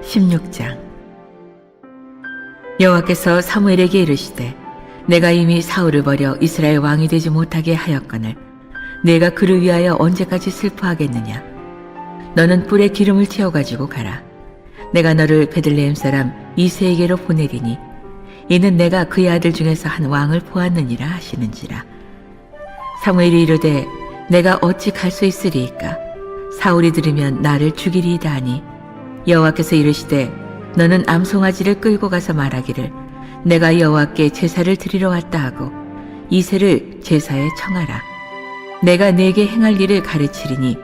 16장. 여호와께서 사무엘에게 이르시되 내가 이미 사울을 버려 이스라엘 왕이 되지 못하게 하였거늘 내가 그를 위하여 언제까지 슬퍼하겠느냐. 너는 뿔에 기름을 채워가지고 가라. 내가 너를 베들레헴 사람 이새에게로 보내리니 이는 내가 그의 아들 중에서 한 왕을 보았느니라 하시는지라. 사무엘이 이르되 내가 어찌 갈 수 있으리이까. 사울이 들으면 나를 죽이리이다 하니 여호와께서 이르시되 너는 암송아지를 끌고 가서 말하기를 내가 여호와께 제사를 드리러 왔다 하고 이새를 제사에 청하라. 내가 네게 행할 일을 가르치리니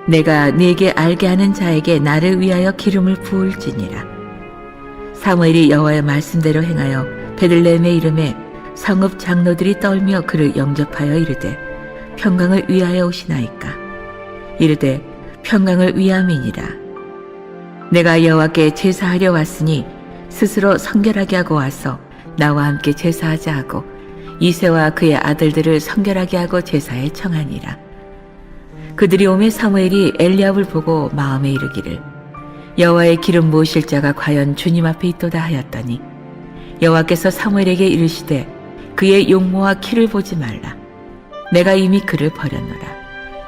내가 네게 알게 하는 자에게 나를 위하여 기름을 부을지니라. 사무엘이 여호와의 말씀대로 행하여 베들레헴의 이름에 성읍 장로들이 떨며 그를 영접하여 이르되 평강을 위하여 오시나이까. 이르되 평강을 위함이니라. 내가 여호와께 제사하려 왔으니 스스로 성결하게 하고 와서 나와 함께 제사하자 하고 이새와 그의 아들들을 성결하게 하고 제사에 청하니라. 그들이 오매 사무엘이 엘리압을 보고 마음에 이르기를 여호와의 기름 부으실 자가 과연 주님 앞에 있도다 하였더니 여호와께서 사무엘에게 이르시되 그의 용모와 키를 보지 말라. 내가 이미 그를 버렸노라.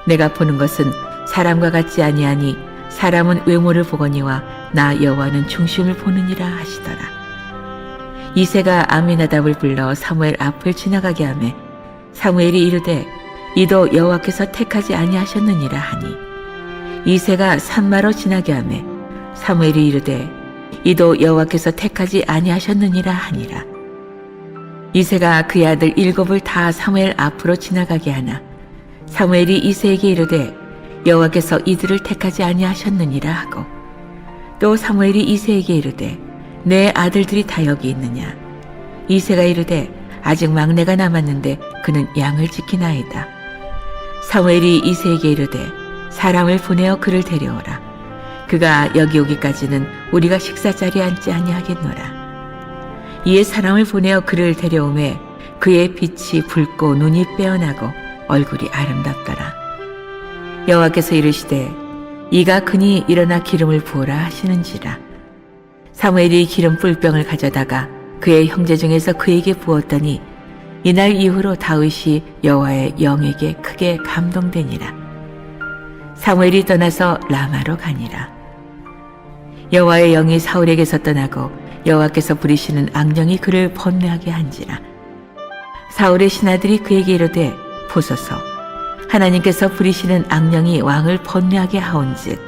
내가 보는 것은 사람과 같지 아니하니 사람은 외모를 보거니와 나 여호와는 중심을 보느니라 하시더라. 이새가 아미나답을 불러 사무엘 앞을 지나가게 하매 사무엘이 이르되 이도 여호와께서 택하지 아니하셨느니라 하니 이새가 산마로 지나게 하매 사무엘이 이르되 이도 여호와께서 택하지 아니하셨느니라 하니라. 이새가 그의 아들 7을 다 사무엘 앞으로 지나가게 하나 사무엘이 이새에게 이르되 여호와께서 이들을 택하지 아니하셨느니라 하고 또 사무엘이 이새에게 이르되 내 아들들이 다 여기 있느냐. 이새가 이르되 아직 막내가 남았는데 그는 양을 지키나이다. 사무엘이 이새에게 이르되 사람을 보내어 그를 데려오라. 그가 여기 오기까지는 우리가 식사 자리에 앉지 아니하겠노라. 이에 사람을 보내어 그를 데려오매 그의 빛이 붉고 눈이 빼어나고 얼굴이 아름답더라. 여호와께서 이르시되 이가 그니 일어나 기름을 부으라 하시는지라. 사무엘이 기름 뿔병을 가져다가 그의 형제 중에서 그에게 부었더니 이날 이후로 다윗이 여호와의 영에게 크게 감동되니라. 사무엘이 떠나서 라마로 가니라. 여호와의 영이 사울에게서 떠나고 여호와께서 부리시는 악령이 그를 번뇌하게 한지라. 사울의 신하들이 그에게 이르되 보소서 하나님께서 부리시는 악령이 왕을 번뇌하게 하온즉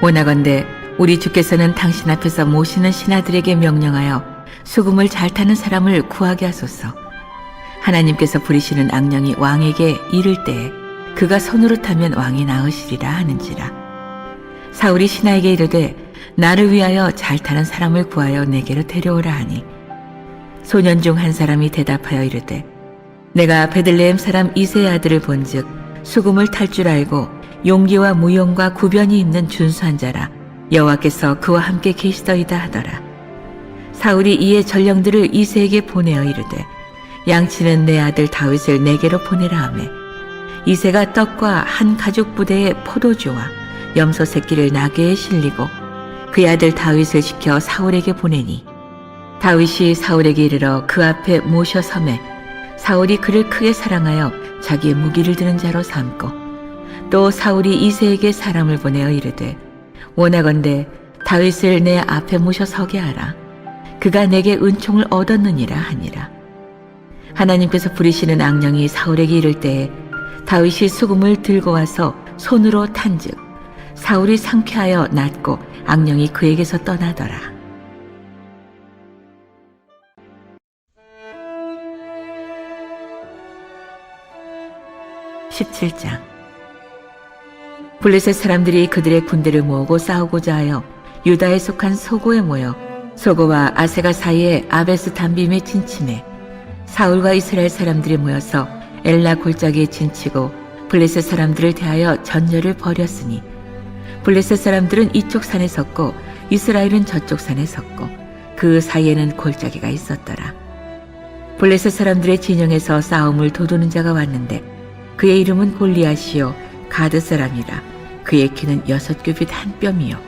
원하건대 우리 주께서는 당신 앞에서 모시는 신하들에게 명령하여 수금을 잘 타는 사람을 구하게 하소서. 하나님께서 부리시는 악령이 왕에게 이를 때에 그가 손으로 타면 왕이 나으시리라 하는지라. 사울이 신하에게 이르되 나를 위하여 잘 타는 사람을 구하여 내게로 데려오라 하니 소년 중 한 사람이 대답하여 이르되 내가 베들레헴 사람 이새의 아들을 본즉 수금을 탈 줄 알고 용기와 무용과 구변이 있는 준수한 자라. 여호와께서 그와 함께 계시더이다 하더라. 사울이 이에 전령들을 이새에게 보내어 이르되 양치는 내 아들 다윗을 내게로 보내라 하매 이새가 떡과 한 가죽 부대에 포도주와 염소 새끼를 나귀에 실리고 그의 아들 다윗을 시켜 사울에게 보내니 다윗이 사울에게 이르러 그 앞에 모셔 서매 사울이 그를 크게 사랑하여 자기의 무기를 드는 자로 삼고 또 사울이 이새에게 사람을 보내어 이르되 원하건대 다윗을 내 앞에 모셔 서게 하라. 그가 내게 은총을 얻었느니라 하니라. 하나님께서 부리시는 악령이 사울에게 이를 때에 다윗이 수금을 들고 와서 손으로 탄즉 사울이 상쾌하여 낫고 악령이 그에게서 떠나더라. 17장. 블레셋 사람들이 그들의 군대를 모으고 싸우고자 하여 유다에 속한 소고에 모여 소고와 아세가 사이에 아베스 담빔에 진침해 사울과 이스라엘 사람들이 모여서 엘라 골짜기에 진치고 블레셋 사람들을 대하여 전열을 벌였으니 블레셋 사람들은 이쪽 산에 섰고 이스라엘은 저쪽 산에 섰고 그 사이에는 골짜기가 있었더라. 블레셋 사람들의 진영에서 싸움을 도두는 자가 왔는데 그의 이름은 골리앗이요 가드 사람이라. 그의 키는 6규빗 한 뼘이요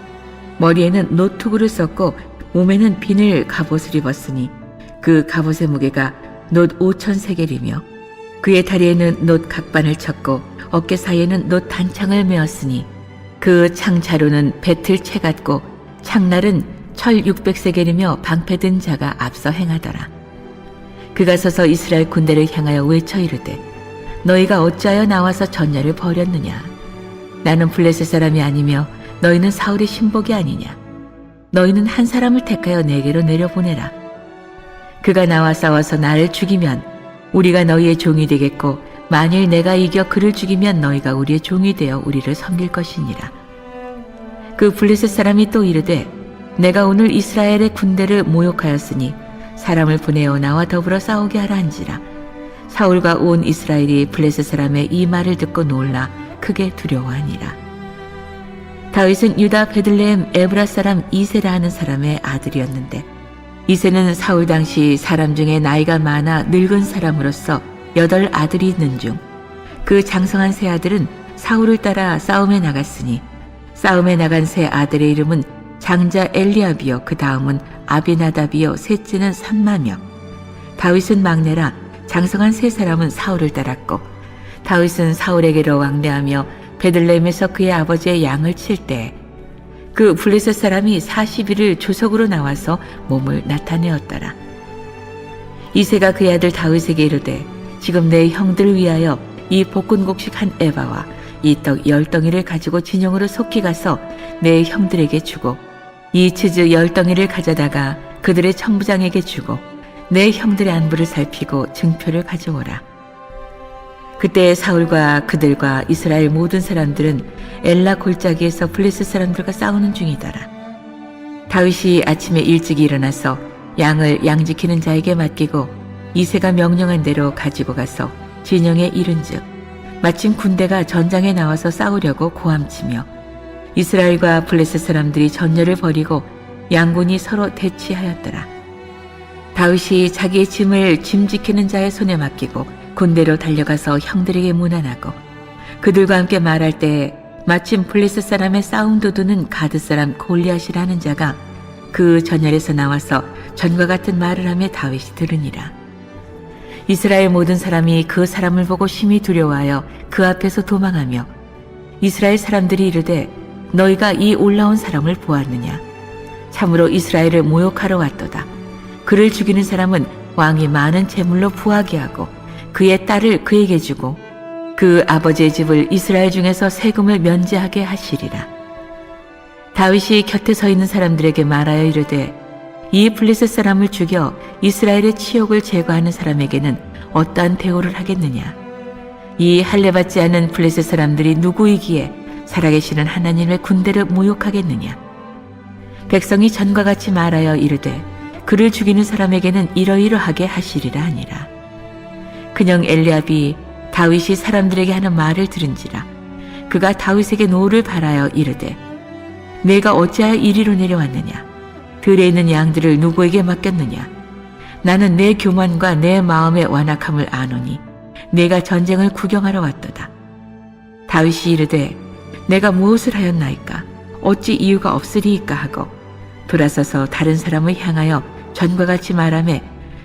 머리에는 노투구를 썼고 몸에는 비늘 갑옷을 입었으니 그 갑옷의 무게가 놋 5,000세겔이며 그의 다리에는 놋 각반을 쳤고 어깨 사이에는 놋 단창을 메었으니 그 창자루는 배틀채 같고 창날은 철 600세겔이며 방패 든 자가 앞서 행하더라. 그가 서서 이스라엘 군대를 향하여 외쳐 이르되 너희가 어찌하여 나와서 전야를 벌였느냐. 나는 블레셋 사람이 아니며 너희는 사울의 신복이 아니냐. 너희는 한 사람을 택하여 내게로 내려보내라. 그가 나와 싸워서 나를 죽이면 우리가 너희의 종이 되겠고 만일 내가 이겨 그를 죽이면 너희가 우리의 종이 되어 우리를 섬길 것이니라. 그 블레셋 사람이 또 이르되 내가 오늘 이스라엘의 군대를 모욕하였으니 사람을 보내어 나와 더불어 싸우게 하라 한지라. 사울과 온 이스라엘이 블레셋 사람의 이 말을 듣고 놀라 크게 두려워하니라. 다윗은 유다 베들레헴 에브라 사람 이세라 하는 사람의 아들이었는데 이세는 사울 당시 사람 중에 나이가 많아 늙은 사람으로서 8 아들이 있는 중 그 장성한 세 아들은 사울을 따라 싸움에 나갔으니 싸움에 나간 세 아들의 이름은 장자 엘리압이요 그 다음은 아비나답이요 셋째는 삼마며 다윗은 막내라 장성한 세 사람은 사울을 따랐고 다윗은 사울에게로 왕래하며 베들레헴에서 그의 아버지의 양을 칠 때 그 블레셋 사람이 40일을 조석으로 나와서 몸을 나타내었더라. 이새가 그의 아들 다윗에게 이르되 지금 내 형들을 위하여 이 볶은곡식 한 에바와 이 떡 10덩이를 가지고 진영으로 속히 가서 내 형들에게 주고 이 치즈 10덩이를 가져다가 그들의 청부장에게 주고 내 형들의 안부를 살피고 증표를 가져오라. 그때 사울과 그들과 이스라엘 모든 사람들은 엘라 골짜기에서 블레셋 사람들과 싸우는 중이더라. 다윗이 아침에 일찍 일어나서 양을 양지키는 자에게 맡기고 이새가 명령한 대로 가지고 가서 진영에 이른즉 마침 군대가 전장에 나와서 싸우려고 고함치며 이스라엘과 블레셋 사람들이 전열을 벌이고 양군이 서로 대치하였더라. 다윗이 자기의 짐을 짐 지키는 자의 손에 맡기고 군대로 달려가서 형들에게 문안하고 그들과 함께 말할 때 마침 블레셋 사람의 싸움 도두는 가드 사람 골리앗이라는 자가 그 전열에서 나와서 전과 같은 말을 하며 다윗이 들으니라. 이스라엘 모든 사람이 그 사람을 보고 심히 두려워하여 그 앞에서 도망하며 이스라엘 사람들이 이르되 너희가 이 올라온 사람을 보았느냐. 참으로 이스라엘을 모욕하러 왔도다. 그를 죽이는 사람은 왕이 많은 재물로 부하게 하고 그의 딸을 그에게 주고 그 아버지의 집을 이스라엘 중에서 세금을 면제하게 하시리라. 다윗이 곁에 서 있는 사람들에게 말하여 이르되 이 블레셋 사람을 죽여 이스라엘의 치욕을 제거하는 사람에게는 어떠한 대우를 하겠느냐. 이 할례받지 않은 블레셋 사람들이 누구이기에 살아계시는 하나님의 군대를 모욕하겠느냐. 백성이 전과 같이 말하여 이르되 그를 죽이는 사람에게는 이러이러하게 하시리라 하니라. 그녕 엘리압이 다윗이 사람들에게 하는 말을 들은지라. 그가 다윗에게 노를 바라여 이르되 내가 어찌하여 이리로 내려왔느냐. 들에 있는 양들을 누구에게 맡겼느냐. 나는 내 교만과 내 마음의 완악함을 아노니 내가 전쟁을 구경하러 왔도다. 다윗이 이르되 내가 무엇을 하였나이까. 어찌 이유가 없으리이까 하고 돌아서서 다른 사람을 향하여 전과 같이 말하매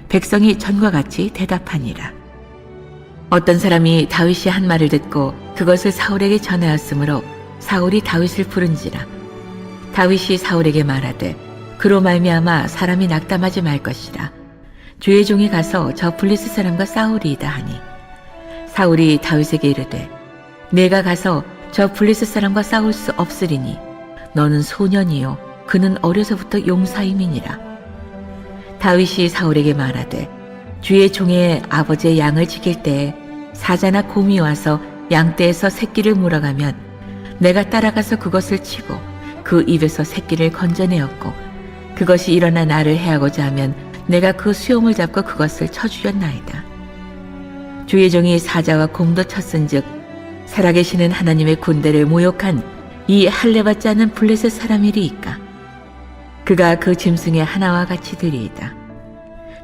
백성이 전과 같이 대답하니라. 어떤 사람이 다윗이 한 말을 듣고 그것을 사울에게 전하였으므로 사울이 다윗을 부른지라. 다윗이 사울에게 말하되 그로 말미암아 사람이 낙담하지 말 것이라. 주의 종이 가서 저 블레셋 사람과 싸우리이다 하니 사울이 다윗에게 이르되 내가 가서 저 블레셋 사람과 싸울 수 없으리니 너는 소년이요 그는 어려서부터 용사임이니라. 다윗이 사울에게 말하되 주의 종의 아버지의 양을 지킬 때에 사자나 곰이 와서 양떼에서 새끼를 몰아가면 내가 따라가서 그것을 치고 그 입에서 새끼를 건져내었고 그것이 일어나 나를 해하고자 하면 내가 그 수염을 잡고 그것을 쳐주었나이다. 주의 종이 사자와 곰도 쳤은즉 살아계시는 하나님의 군대를 모욕한 이 할례받지 않은 블레셋 사람이리이까. 그가 그 짐승의 하나와 같이 되리이다.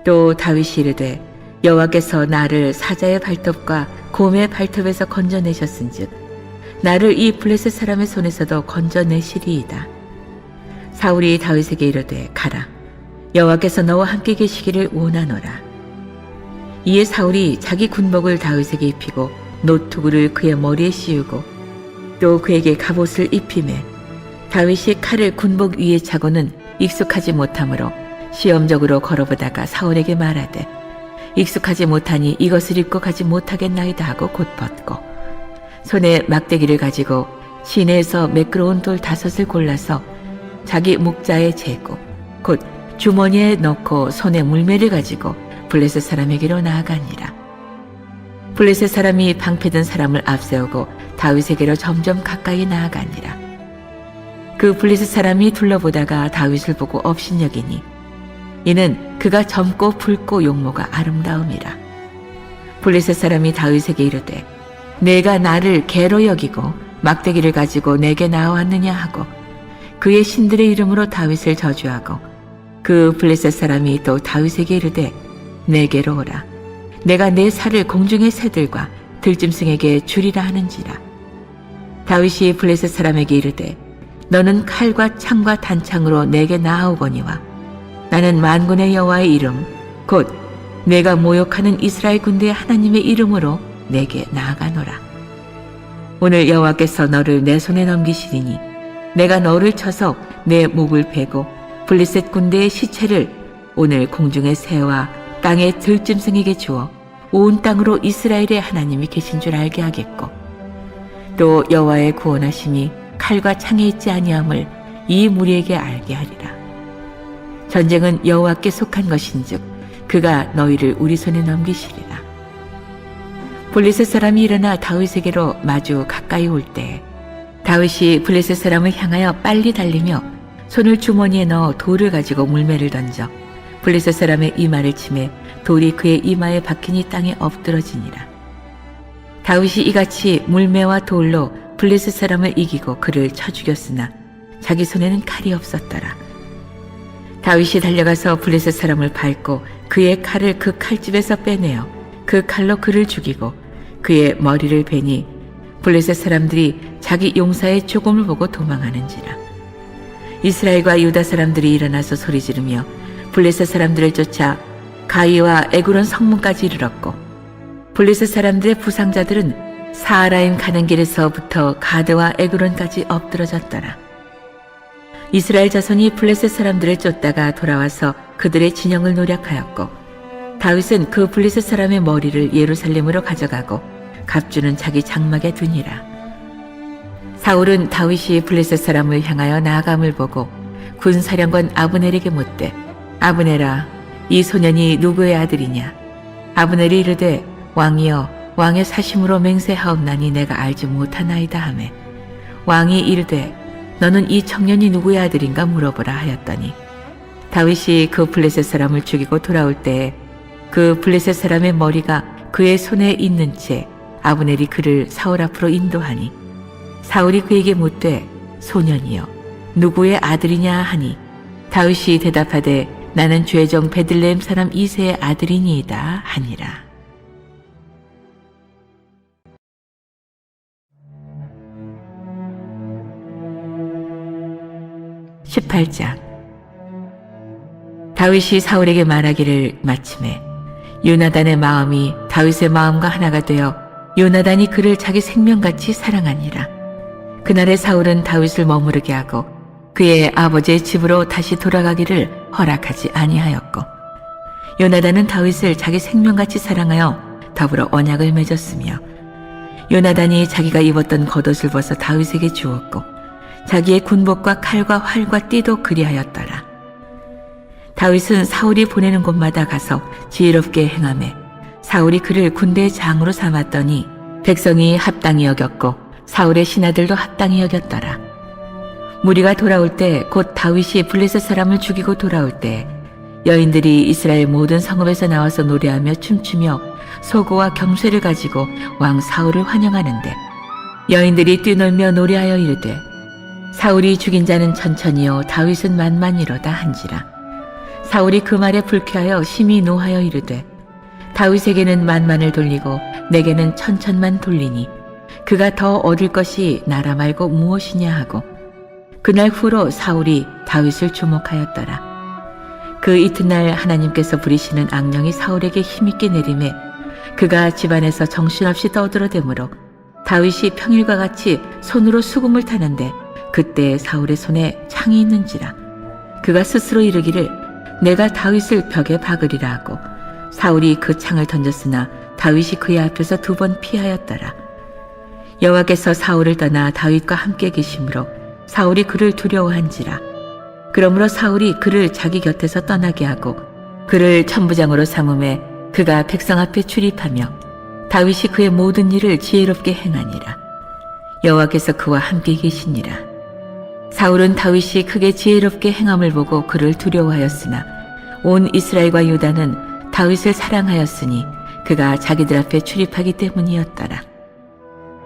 또 다윗이 이르되 여호와께서 나를 사자의 발톱과 곰의 발톱에서 건져내셨은즉 나를 이 블레셋 사람의 손에서도 건져내시리이다. 사울이 다윗에게 이르되 가라, 여호와께서 너와 함께 계시기를 원하노라. 이에 사울이 자기 군복을 다윗에게 입히고 노투구를 그의 머리에 씌우고 또 그에게 갑옷을 입히매 다윗이 칼을 군복 위에 차고는 익숙하지 못하므로 시험적으로 걸어보다가 사울에게 말하되 익숙하지 못하니 이것을 입고 가지 못하겠나이다 하고 곧 벗고 손에 막대기를 가지고 시내에서 매끄러운 돌 5을 골라서 자기 목자에 재고 곧 주머니에 넣고 손에 물매를 가지고 블레셋 사람에게로 나아가니라. 블레셋 사람이 방패든 사람을 앞세우고 다윗에게로 점점 가까이 나아가니라. 그 블레셋 사람이 둘러보다가 다윗을 보고 업신여기니 이는 그가 젊고 붉고 용모가 아름다움이라. 블레셋 사람이 다윗에게 이르되 내가 나를 개로 여기고 막대기를 가지고 내게 나왔느냐 하고 그의 신들의 이름으로 다윗을 저주하고 그 블레셋 사람이 또 다윗에게 이르되 내게로 오라. 내가 내 살을 공중의 새들과 들짐승에게 주리라 하는지라. 다윗이 블레셋 사람에게 이르되 너는 칼과 창과 단창으로 내게 나아오거니와 나는 만군의 여호와의 이름 곧 내가 모욕하는 이스라엘 군대의 하나님의 이름으로 내게 나아가노라. 오늘 여호와께서 너를 내 손에 넘기시리니 내가 너를 쳐서 내 목을 베고 블레셋 군대의 시체를 오늘 공중의 새와 땅의 들짐승에게 주어 온 땅으로 이스라엘의 하나님이 계신 줄 알게 하겠고 또 여호와의 구원하심이 칼과 창에 있지 아니함을 이 무리에게 알게 하리라. 전쟁은 여호와께 속한 것인즉 그가 너희를 우리 손에 넘기시리라. 블레셋 사람이 일어나 다윗에게로 마주 가까이 올 때 다윗이 블레셋 사람을 향하여 빨리 달리며 손을 주머니에 넣어 돌을 가지고 물매를 던져 블레셋 사람의 이마를 치매 돌이 그의 이마에 박히니 땅에 엎드러지니라. 다윗이 이같이 물매와 돌로 블레셋 사람을 이기고 그를 쳐 죽였으나 자기 손에는 칼이 없었더라. 다윗이 달려가서 블레셋 사람을 밟고 그의 칼을 그 칼집에서 빼내어 그 칼로 그를 죽이고 그의 머리를 베니 블레셋 사람들이 자기 용사의 죽음을 보고 도망하는지라. 이스라엘과 유다 사람들이 일어나서 소리 지르며 블레셋 사람들을 쫓아 가이와 에그론 성문까지 이르렀고 블레셋 사람들의 부상자들은 사하라임 가는 길에서부터 가드와 에그론까지 엎드러졌더라. 이스라엘 자손이 블레셋 사람들을 쫓다가 돌아와서 그들의 진영을 노략하였고 다윗은 그 블레셋 사람의 머리를 예루살렘으로 가져가고 갑주는 자기 장막에 두니라. 사울은 다윗이 블레셋 사람을 향하여 나아감을 보고 군사령관 아브넬에게 묻되 아브넬아, 이 소년이 누구의 아들이냐? 아브넬이 이르되 왕이여, 왕의 사심으로 맹세하옵나니 내가 알지 못하나이다 하매 왕이 이르되 너는 이 청년이 누구의 아들인가 물어보라 하였더니 다윗이 그 블레셋 사람을 죽이고 돌아올 때에 그 블레셋 사람의 머리가 그의 손에 있는 채 아브넬이 그를 사울 앞으로 인도하니 사울이 그에게 묻되 소년이여 누구의 아들이냐 하니 다윗이 대답하되 나는 죄종 베들레헴 사람 이새의 아들이니이다 하니라. 18장. 다윗이 사울에게 말하기를 마침에 요나단의 마음이 다윗의 마음과 하나가 되어 요나단이 그를 자기 생명같이 사랑하니라. 그날에 사울은 다윗을 머무르게 하고 그의 아버지의 집으로 다시 돌아가기를 허락하지 아니하였고 요나단은 다윗을 자기 생명같이 사랑하여 더불어 언약을 맺었으며 요나단이 자기가 입었던 겉옷을 벗어 다윗에게 주었고 자기의 군복과 칼과 활과 띠도 그리하였더라. 다윗은 사울이 보내는 곳마다 가서 지혜롭게 행하매 사울이 그를 군대의 장으로 삼았더니 백성이 합당히 여겼고 사울의 신하들도 합당히 여겼더라. 무리가 돌아올 때 곧 다윗이 블레셋 사람을 죽이고 돌아올 때 여인들이 이스라엘 모든 성읍에서 나와서 노래하며 춤추며 소고와 경쇠를 가지고 왕 사울을 환영하는데 여인들이 뛰놀며 노래하여 이르되 사울이 죽인 자는 천천히요 다윗은 만만이로다 한지라. 사울이 그 말에 불쾌하여 심히 노하여 이르되 다윗에게는 만만을 돌리고 내게는 천천만 돌리니 그가 더 얻을 것이 나라 말고 무엇이냐 하고 그날 후로 사울이 다윗을 주목하였더라. 그 이튿날 하나님께서 부리시는 악령이 사울에게 힘있게 내림에 그가 집안에서 정신없이 떠들어대므로 다윗이 평일과 같이 손으로 수금을 타는데 그때 사울의 손에 창이 있는지라. 그가 스스로 이르기를 내가 다윗을 벽에 박으리라 하고 사울이 그 창을 던졌으나 다윗이 그의 앞에서 2번 피하였더라. 여호와께서 사울을 떠나 다윗과 함께 계심으로 사울이 그를 두려워한지라. 그러므로 사울이 그를 자기 곁에서 떠나게 하고 그를 천부장으로 삼음에 그가 백성 앞에 출입하며 다윗이 그의 모든 일을 지혜롭게 행하니라. 여호와께서 그와 함께 계시니라. 사울은 다윗이 크게 지혜롭게 행함을 보고 그를 두려워하였으나 온 이스라엘과 유다는 다윗을 사랑하였으니 그가 자기들 앞에 출입하기 때문이었더라.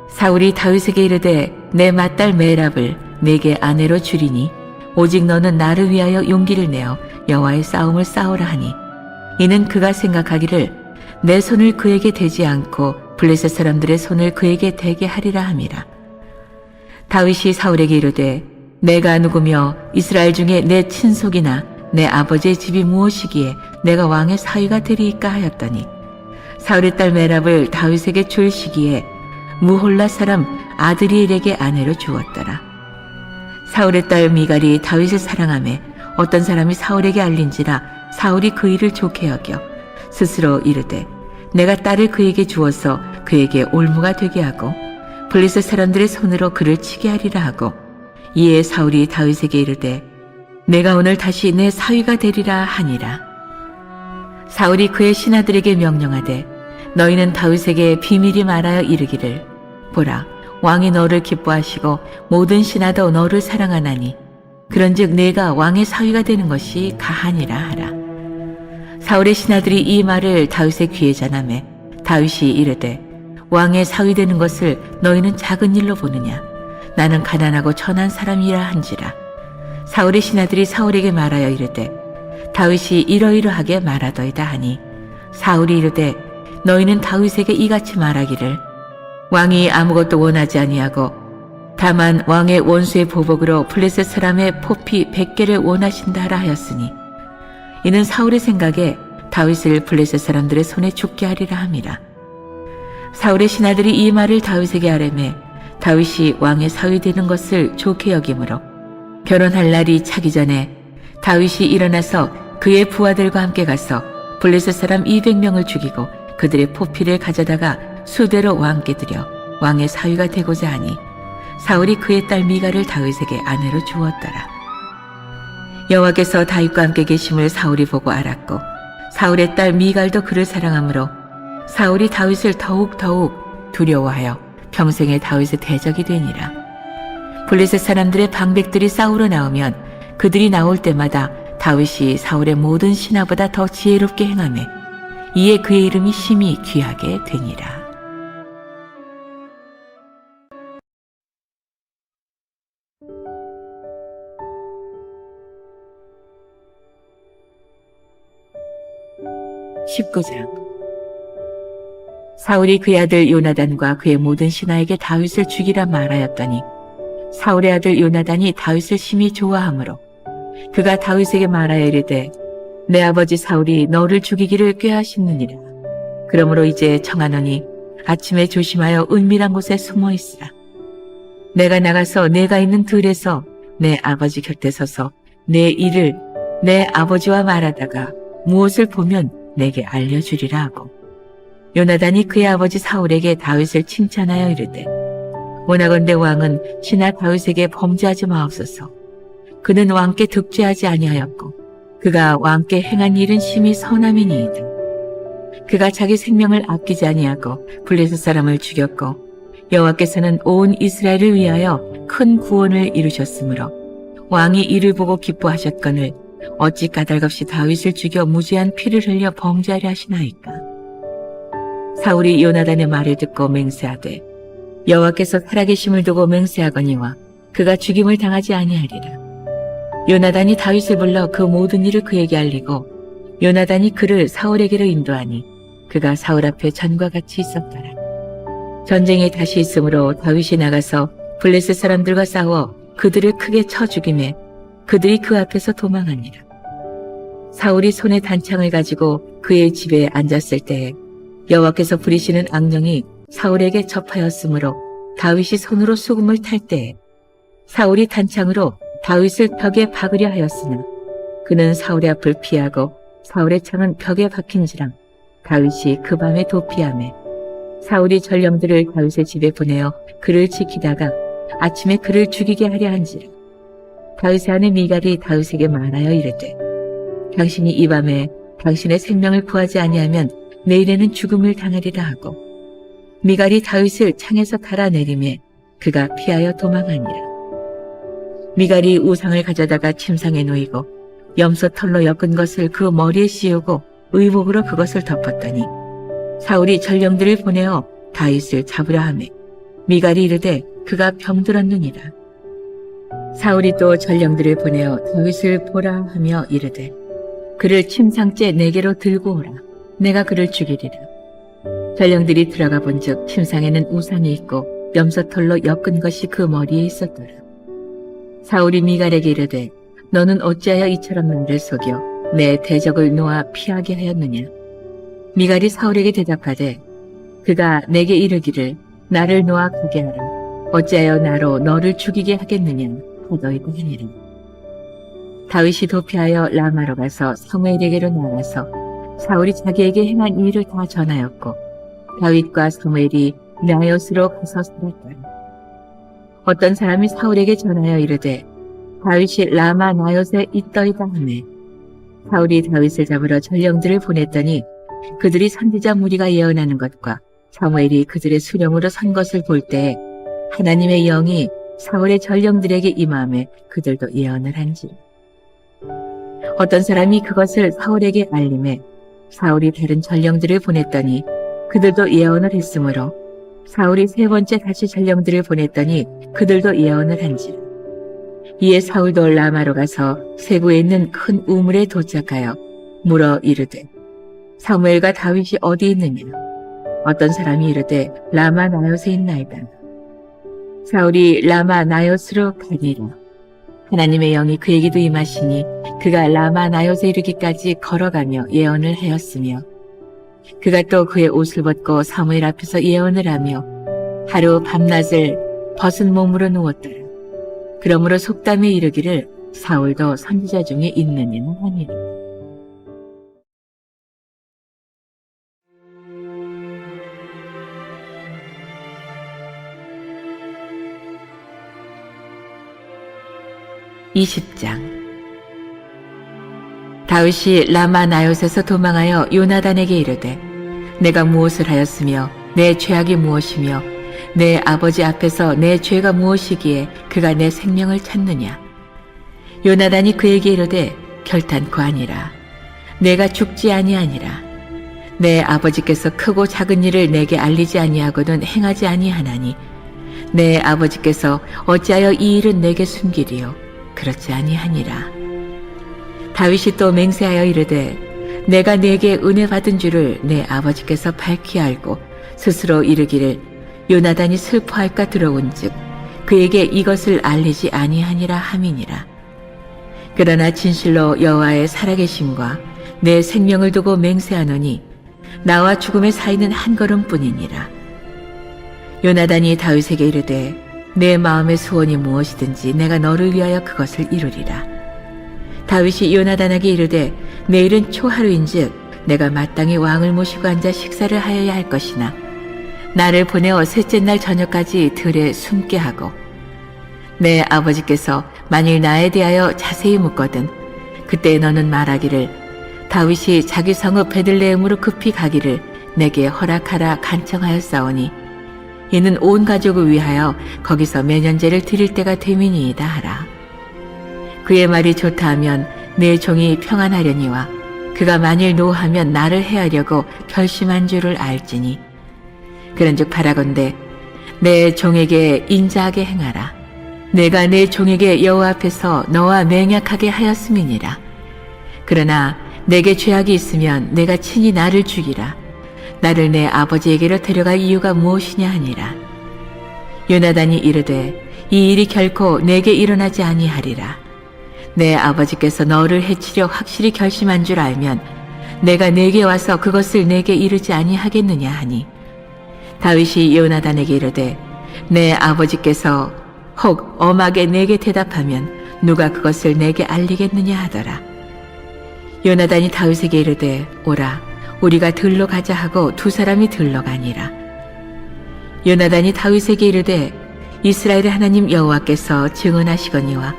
사울이 다윗에게 이르되 내 맏딸 메랍을 내게 아내로 주리니 오직 너는 나를 위하여 용기를 내어 여호와의 싸움을 싸우라 하니 이는 그가 생각하기를 내 손을 그에게 대지 않고 블레셋 사람들의 손을 그에게 대게 하리라 함이라. 다윗이 사울에게 이르되 내가 누구며 이스라엘 중에 내 친속이나 내 아버지의 집이 무엇이기에 내가 왕의 사위가 되리이까 하였더니 사울의 딸 메랍을 다윗에게 줄 시기에 무홀라 사람 아드리엘에게 아내로 주었더라. 사울의 딸 미갈이 다윗을 사랑하며 어떤 사람이 사울에게 알린지라 사울이 그 일을 좋게 여겨 스스로 이르되 내가 딸을 그에게 주어서 그에게 올무가 되게 하고 블레셋 사람들의 손으로 그를 치게 하리라 하고 이에 사울이 다윗에게 이르되 내가 오늘 다시 내 사위가 되리라 하니라. 사울이 그의 신하들에게 명령하되 너희는 다윗에게 비밀이 말하여 이르기를 보라 왕이 너를 기뻐하시고 모든 신하도 너를 사랑하나니 그런즉 내가 왕의 사위가 되는 것이 가하니라 하라. 사울의 신하들이 이 말을 다윗의 귀에 전하매 다윗이 이르되 왕의 사위 되는 것을 너희는 작은 일로 보느냐 나는 가난하고 천한 사람이라 한지라. 사울의 신하들이 사울에게 말하여 이르되 다윗이 이러이러하게 말하더이다 하니 사울이 이르되 너희는 다윗에게 이같이 말하기를 왕이 아무것도 원하지 아니하고 다만 왕의 원수의 보복으로 블레셋 사람의 포피 100개를 원하신다 하라 하였으니 이는 사울의 생각에 다윗을 블레셋 사람들의 손에 죽게 하리라 함이라. 사울의 신하들이 이 말을 다윗에게 아뢰매 다윗이 왕의 사위 되는 것을 좋게 여기므로 결혼할 날이 차기 전에 다윗이 일어나서 그의 부하들과 함께 가서 블레셋 사람 200명을 죽이고 그들의 포피를 가져다가 수대로 왕께 드려 왕의 사위가 되고자 하니 사울이 그의 딸 미갈을 다윗에게 아내로 주었더라. 여호와께서 다윗과 함께 계심을 사울이 보고 알았고 사울의 딸 미갈도 그를 사랑하므로 사울이 다윗을 더욱 두려워하여 평생에 다윗의 대적이 되니라. 블레셋 사람들의 방백들이 싸우러 나오면 그들이 나올 때마다 다윗이 사울의 모든 신하보다 더 지혜롭게 행하매 이에 그의 이름이 심히 귀하게 되니라. (19장) 사울이 그의 아들 요나단과 그의 모든 신하에게 다윗을 죽이라 말하였더니 사울의 아들 요나단이 다윗을 심히 좋아하므로 그가 다윗에게 말하여 이르되 내 아버지 사울이 너를 죽이기를 꾀하시느니라. 그러므로 이제 청하노니 아침에 조심하여 은밀한 곳에 숨어 있으라. 내가 나가서 내가 있는 들에서 내 아버지 곁에 서서 내 일을 내 아버지와 말하다가 무엇을 보면 내게 알려주리라 하고 요나단이 그의 아버지 사울에게 다윗을 칭찬하여 이르되 원하건대 왕은 신하 다윗에게 범죄하지 마옵소서. 그는 왕께 득죄하지 아니하였고 그가 왕께 행한 일은 심히 선함이니이다. 그가 자기 생명을 아끼지 아니하고 블레셋 사람을 죽였고 여호와께서는 온 이스라엘을 위하여 큰 구원을 이루셨으므로 왕이 이를 보고 기뻐하셨거늘 어찌 까닭없이 다윗을 죽여 무죄한 피를 흘려 범죄하려 하시나이까. 사울이 요나단의 말을 듣고 맹세하되 여호와께서 살아계심을 두고 맹세하거니와 그가 죽임을 당하지 아니하리라. 요나단이 다윗을 불러 그 모든 일을 그에게 알리고 요나단이 그를 사울에게로 인도하니 그가 사울 앞에 전과 같이 있었더라. 전쟁이 다시 있으므로 다윗이 나가서 블레셋 사람들과 싸워 그들을 크게 쳐 죽이매 그들이 그 앞에서 도망하니라. 사울이 손에 단창을 가지고 그의 집에 앉았을 때에 여호와께서 부리시는 악령이 사울에게 접하였으므로 다윗이 손으로 수금을 탈 때에 사울이 단창으로 다윗을 벽에 박으려 하였으나 그는 사울의 앞을 피하고 사울의 창은 벽에 박힌지라 다윗이 그 밤에 도피하매 사울이 전령들을 다윗의 집에 보내어 그를 지키다가 아침에 그를 죽이게 하려 한지라. 다윗의 아내 미갈이 다윗에게 말하여 이르되 당신이 이 밤에 당신의 생명을 구하지 아니하면 내일에는 죽음을 당하리라 하고 미갈이 다윗을 창에서 달아내리매 그가 피하여 도망하니라. 미갈이 우상을 가져다가 침상에 놓이고 염소 털로 엮은 것을 그 머리에 씌우고 의복으로 그것을 덮었더니 사울이 전령들을 보내어 다윗을 잡으려 하매 미갈이 이르되 그가 병들었느니라. 사울이 또 전령들을 보내어 다윗을 보라 하며 이르되 그를 침상째 내게로 들고 오라. 내가 그를 죽이리라. 전령들이 들어가 본즉 침상에는 우상이 있고 염소털로 엮은 것이 그 머리에 있었더라. 사울이 미갈에게 이르되 너는 어찌하여 이처럼 나를 속여 내 대적을 놓아 피하게 하였느냐. 미갈이 사울에게 대답하되 그가 내게 이르기를 나를 놓아 가게 하라. 어찌하여 나로 너를 죽이게 하겠느냐 하더이다 하니라. 다윗이 도피하여 라마로 가서 사무엘에게로 나가서 사울이 자기에게 행한 일을 다 전하였고 다윗과 사무엘이 나요스로 가서 살았더라. 어떤 사람이 사울에게 전하여 이르되 다윗이 라마 나요스에 있더이다 하매 사울이 다윗을 잡으러 전령들을 보냈더니 그들이 선지자 무리가 예언하는 것과 사무엘이 그들의 수령으로 선 것을 볼 때 하나님의 영이 사울의 전령들에게 임하매 그들도 예언을 한지라. 어떤 사람이 그것을 사울에게 알림해 사울이 다른 전령들을 보냈더니 그들도 예언을 했으므로 사울이 세 번째 다시 전령들을 보냈더니 그들도 예언을 한지라. 이에 사울도 라마로 가서 세구에 있는 큰 우물에 도착하여 물어 이르되 사무엘과 다윗이 어디 있느냐. 어떤 사람이 이르되 라마 나요스에 있나이다. 사울이 라마 나요스로 가니라. 하나님의 영이 그에게도 임하시니 그가 라마 나요스에 이르기까지 걸어가며 예언을 하였으며 그가 또 그의 옷을 벗고 사무엘 앞에서 예언을 하며 하루 밤낮을 벗은 몸으로 누웠더라. 그러므로 속담에 이르기를 사울도 선지자 중에 있느냐 하니라. (20장) 다윗이 라마 나요스에서 도망하여 요나단에게 이르되 내가 무엇을 하였으며 내 죄악이 무엇이며 내 아버지 앞에서 내 죄가 무엇이기에 그가 내 생명을 찾느냐. 요나단이 그에게 이르되 결단코 아니라 내가 죽지 아니하니라. 내 아버지께서 크고 작은 일을 내게 알리지 아니하거든 행하지 아니하나니 내 아버지께서 어찌하여 이 일은 내게 숨기리요. 그렇지 아니하니라. 다윗이 또 맹세하여 이르되 내가 네게 은혜 받은 줄을 내 아버지께서 밝히 알고 스스로 이르기를 요나단이 슬퍼할까 들어온즉 그에게 이것을 알리지 아니하니라 함이니라. 그러나 진실로 여호와의 살아계심과 내 생명을 두고 맹세하노니 나와 죽음의 사이는 한 걸음뿐이니라. 요나단이 다윗에게 이르되 내 마음의 소원이 무엇이든지 내가 너를 위하여 그것을 이루리라. 다윗이 요나단에게 이르되 내일은 초하루인즉 내가 마땅히 왕을 모시고 앉아 식사를 하여야 할 것이나 나를 보내어 셋째 날 저녁까지 들에 숨게 하고 내 아버지께서 만일 나에 대하여 자세히 묻거든 그때 너는 말하기를 다윗이 자기 성읍 베들레헴으로 급히 가기를 내게 허락하라 간청하였사오니 이는 온 가족을 위하여 거기서 매년제를 드릴 때가 됨이니이다 하라. 그의 말이 좋다 하면 내 종이 평안하려니와 그가 만일 노하면 나를 해하려고 결심한 줄을 알지니 그런즉 바라건대 내 종에게 인자하게 행하라. 내가 내 종에게 여호와 앞에서 너와 맹약하게 하였음이니라. 그러나 내게 죄악이 있으면 내가 친히 나를 죽이라. 나를 내 아버지에게로 데려갈 이유가 무엇이냐 하니라. 요나단이 이르되 이 일이 결코 내게 일어나지 아니하리라. 내 아버지께서 너를 해치려 확실히 결심한 줄 알면 내가 내게 와서 그것을 내게 이르지 아니하겠느냐 하니 다윗이 요나단에게 이르되 내 아버지께서 혹 엄하게 내게 대답하면 누가 그것을 내게 알리겠느냐 하더라. 요나단이 다윗에게 이르되 오라 우리가 들러 가자 하고 두 사람이 들러 가니라. 요나단이 다윗에게 이르되 이스라엘의 하나님 여호와께서 증언하시거니와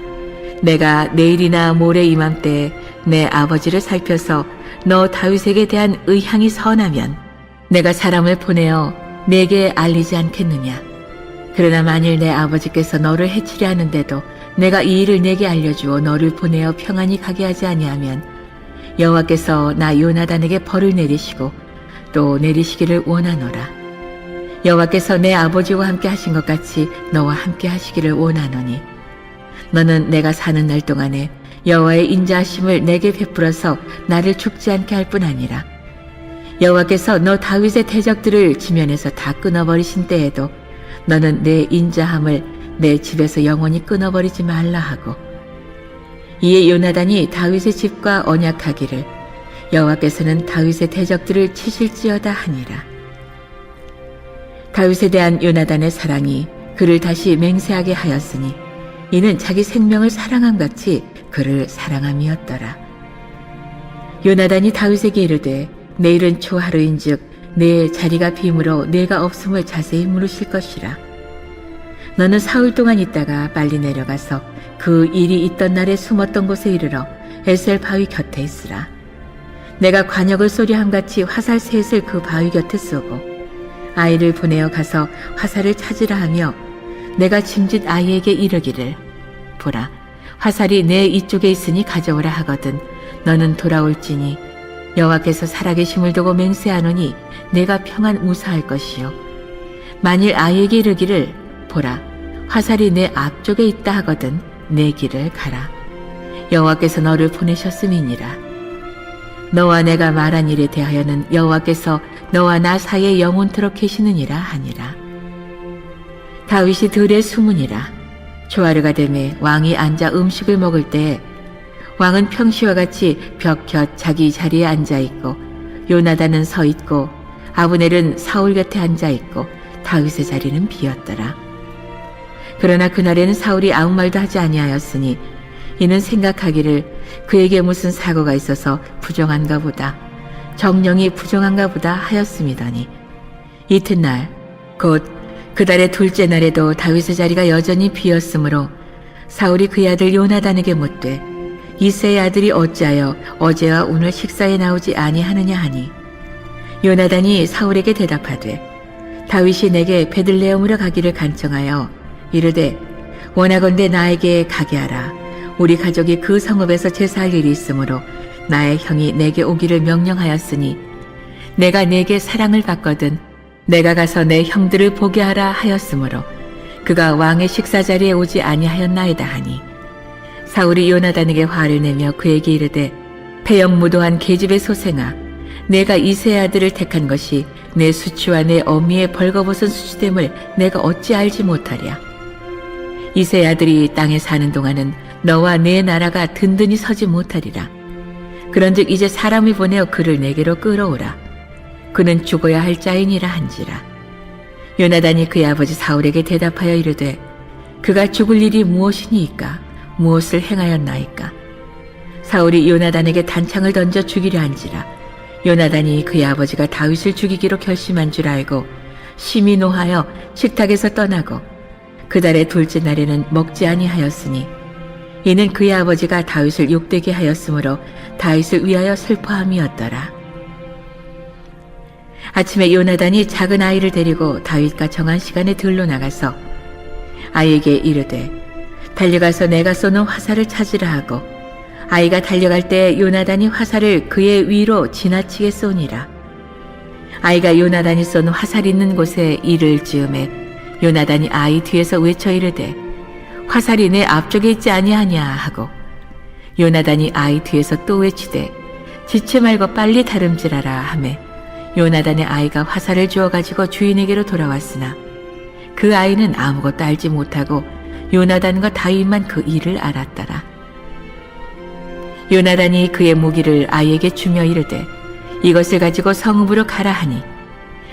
내가 내일이나 모레 이맘때에 내 아버지를 살펴서 너 다윗에게 대한 의향이 선하면 내가 사람을 보내어 내게 알리지 않겠느냐. 그러나 만일 내 아버지께서 너를 해치려 하는데도 내가 이 일을 내게 알려주어 너를 보내어 평안히 가게 하지 아니하면 여호와께서 나 요나단에게 벌을 내리시고 또 내리시기를 원하노라. 여호와께서 내 아버지와 함께 하신 것 같이 너와 함께 하시기를 원하노니 너는 내가 사는 날 동안에 여호와의 인자하심을 내게 베풀어서 나를 죽지 않게 할 뿐 아니라 여호와께서 너 다윗의 대적들을 지면에서 다 끊어버리신 때에도 너는 내 인자함을 내 집에서 영원히 끊어버리지 말라 하고 이에 요나단이 다윗의 집과 언약하기를 여호와께서는 다윗의 대적들을 치실지어다 하니라. 다윗에 대한 요나단의 사랑이 그를 다시 맹세하게 하였으니 이는 자기 생명을 사랑함 같이 그를 사랑함이었더라. 요나단이 다윗에게 이르되 내일은 초하루인즉 내 자리가 빔으로 내가 없음을 자세히 물으실 것이라. 너는 사흘 동안 있다가 빨리 내려가서 그 일이 있던 날에 숨었던 곳에 이르러 에셀 바위 곁에 있으라. 내가 관역을 쏘려 함같이 화살 셋을 그 바위 곁에 쏘고 아이를 보내어 가서 화살을 찾으라 하며 내가 짐짓 아이에게 이르기를 보라 화살이 내 이쪽에 있으니 가져오라 하거든 너는 돌아올지니 여호와께서 살아계심을 두고 맹세하노니 내가 평안 무사할 것이요 만일 아이에게 이르기를 보라 화살이 내 앞쪽에 있다 하거든 내 길을 가라 여호와께서 너를 보내셨음이니라. 너와 내가 말한 일에 대하여는 여호와께서 너와 나 사이에 영원토록 계시느니라 하니라. 다윗이 들에 숨으니라. 초하루가 되매 왕이 앉아 음식을 먹을 때에 왕은 평시와 같이 벽 곁 자기 자리에 앉아 있고 요나단은 서 있고 아브넬은 사울 곁에 앉아 있고 다윗의 자리는 비었더라. 그러나 그날에는 사울이 아무 말도 하지 아니하였으니 이는 생각하기를 그에게 무슨 사고가 있어서 부정한가 보다 정령이 부정한가 보다 하였음이더니 이튿날 곧 그 달의 둘째 날에도 다윗의 자리가 여전히 비었으므로 사울이 그의 아들 요나단에게 묻되 이새의 아들이 어찌하여 어제와 오늘 식사에 나오지 아니하느냐 하니 요나단이 사울에게 대답하되 다윗이 내게 베들레헴으로 가기를 간청하여 이르되 원하건대 나에게 가게 하라. 우리 가족이 그 성읍에서 제사할 일이 있으므로 나의 형이 내게 오기를 명령하였으니 내가 내게 사랑을 받거든 내가 가서 내 형들을 보게 하라 하였으므로 그가 왕의 식사 자리에 오지 아니하였나이다 하니 사울이 요나단에게 화를 내며 그에게 이르되 패역무도한 계집의 소생아 내가 이새의 아들을 택한 것이 내 수치와 내 어미의 벌거벗은 수치됨을 내가 어찌 알지 못하랴. 이새의 아들이 땅에 사는 동안은 너와 내 나라가 든든히 서지 못하리라. 그런즉 이제 사람을 보내어 그를 내게로 끌어오라. 그는 죽어야 할 자이니라 한지라. 요나단이 그의 아버지 사울에게 대답하여 이르되 그가 죽을 일이 무엇이니이까 무엇을 행하였나이까. 사울이 요나단에게 단창을 던져 죽이려 한지라. 요나단이 그의 아버지가 다윗을 죽이기로 결심한 줄 알고 심히 노하여 식탁에서 떠나고 그 달의 둘째 날에는 먹지 아니하였으니 이는 그의 아버지가 다윗을 욕되게 하였으므로 다윗을 위하여 슬퍼함이었더라. 아침에 요나단이 작은 아이를 데리고 다윗과 정한 시간에 들로 나가서 아이에게 이르되 달려가서 내가 쏘는 화살을 찾으라 하고 아이가 달려갈 때 요나단이 화살을 그의 위로 지나치게 쏘니라. 아이가 요나단이 쏜 화살 있는 곳에 이를 즈음에 요나단이 아이 뒤에서 외쳐 이르되 화살이 내 앞쪽에 있지 아니하냐 하고 요나단이 아이 뒤에서 또 외치되 지체 말고 빨리 다름질하라 하매 요나단의 아이가 화살을 주워가지고 주인에게로 돌아왔으나 그 아이는 아무것도 알지 못하고 요나단과 다윗만 그 일을 알았더라. 요나단이 그의 무기를 아이에게 주며 이르되 이것을 가지고 성읍으로 가라 하니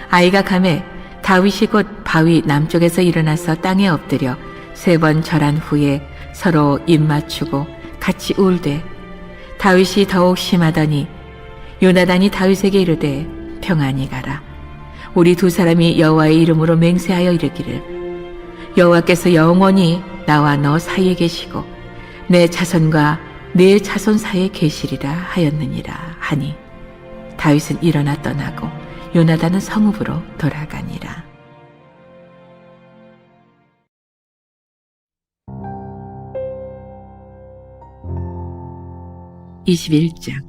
아이가 가매 다윗이 곧 바위 남쪽에서 일어나서 땅에 엎드려 3번 절한 후에 서로 입 맞추고 같이 울되 다윗이 더욱 심하더니 요나단이 다윗에게 이르되 평안히 가라. 우리 두 사람이 여호와의 이름으로 맹세하여 이르기를 여호와께서 영원히 나와 너 사이에 계시고 내 자손과 내 자손 사이에 계시리라 하였느니라 하니 다윗은 일어나 떠나고 요나단은 성읍으로 돌아가니라. 21장.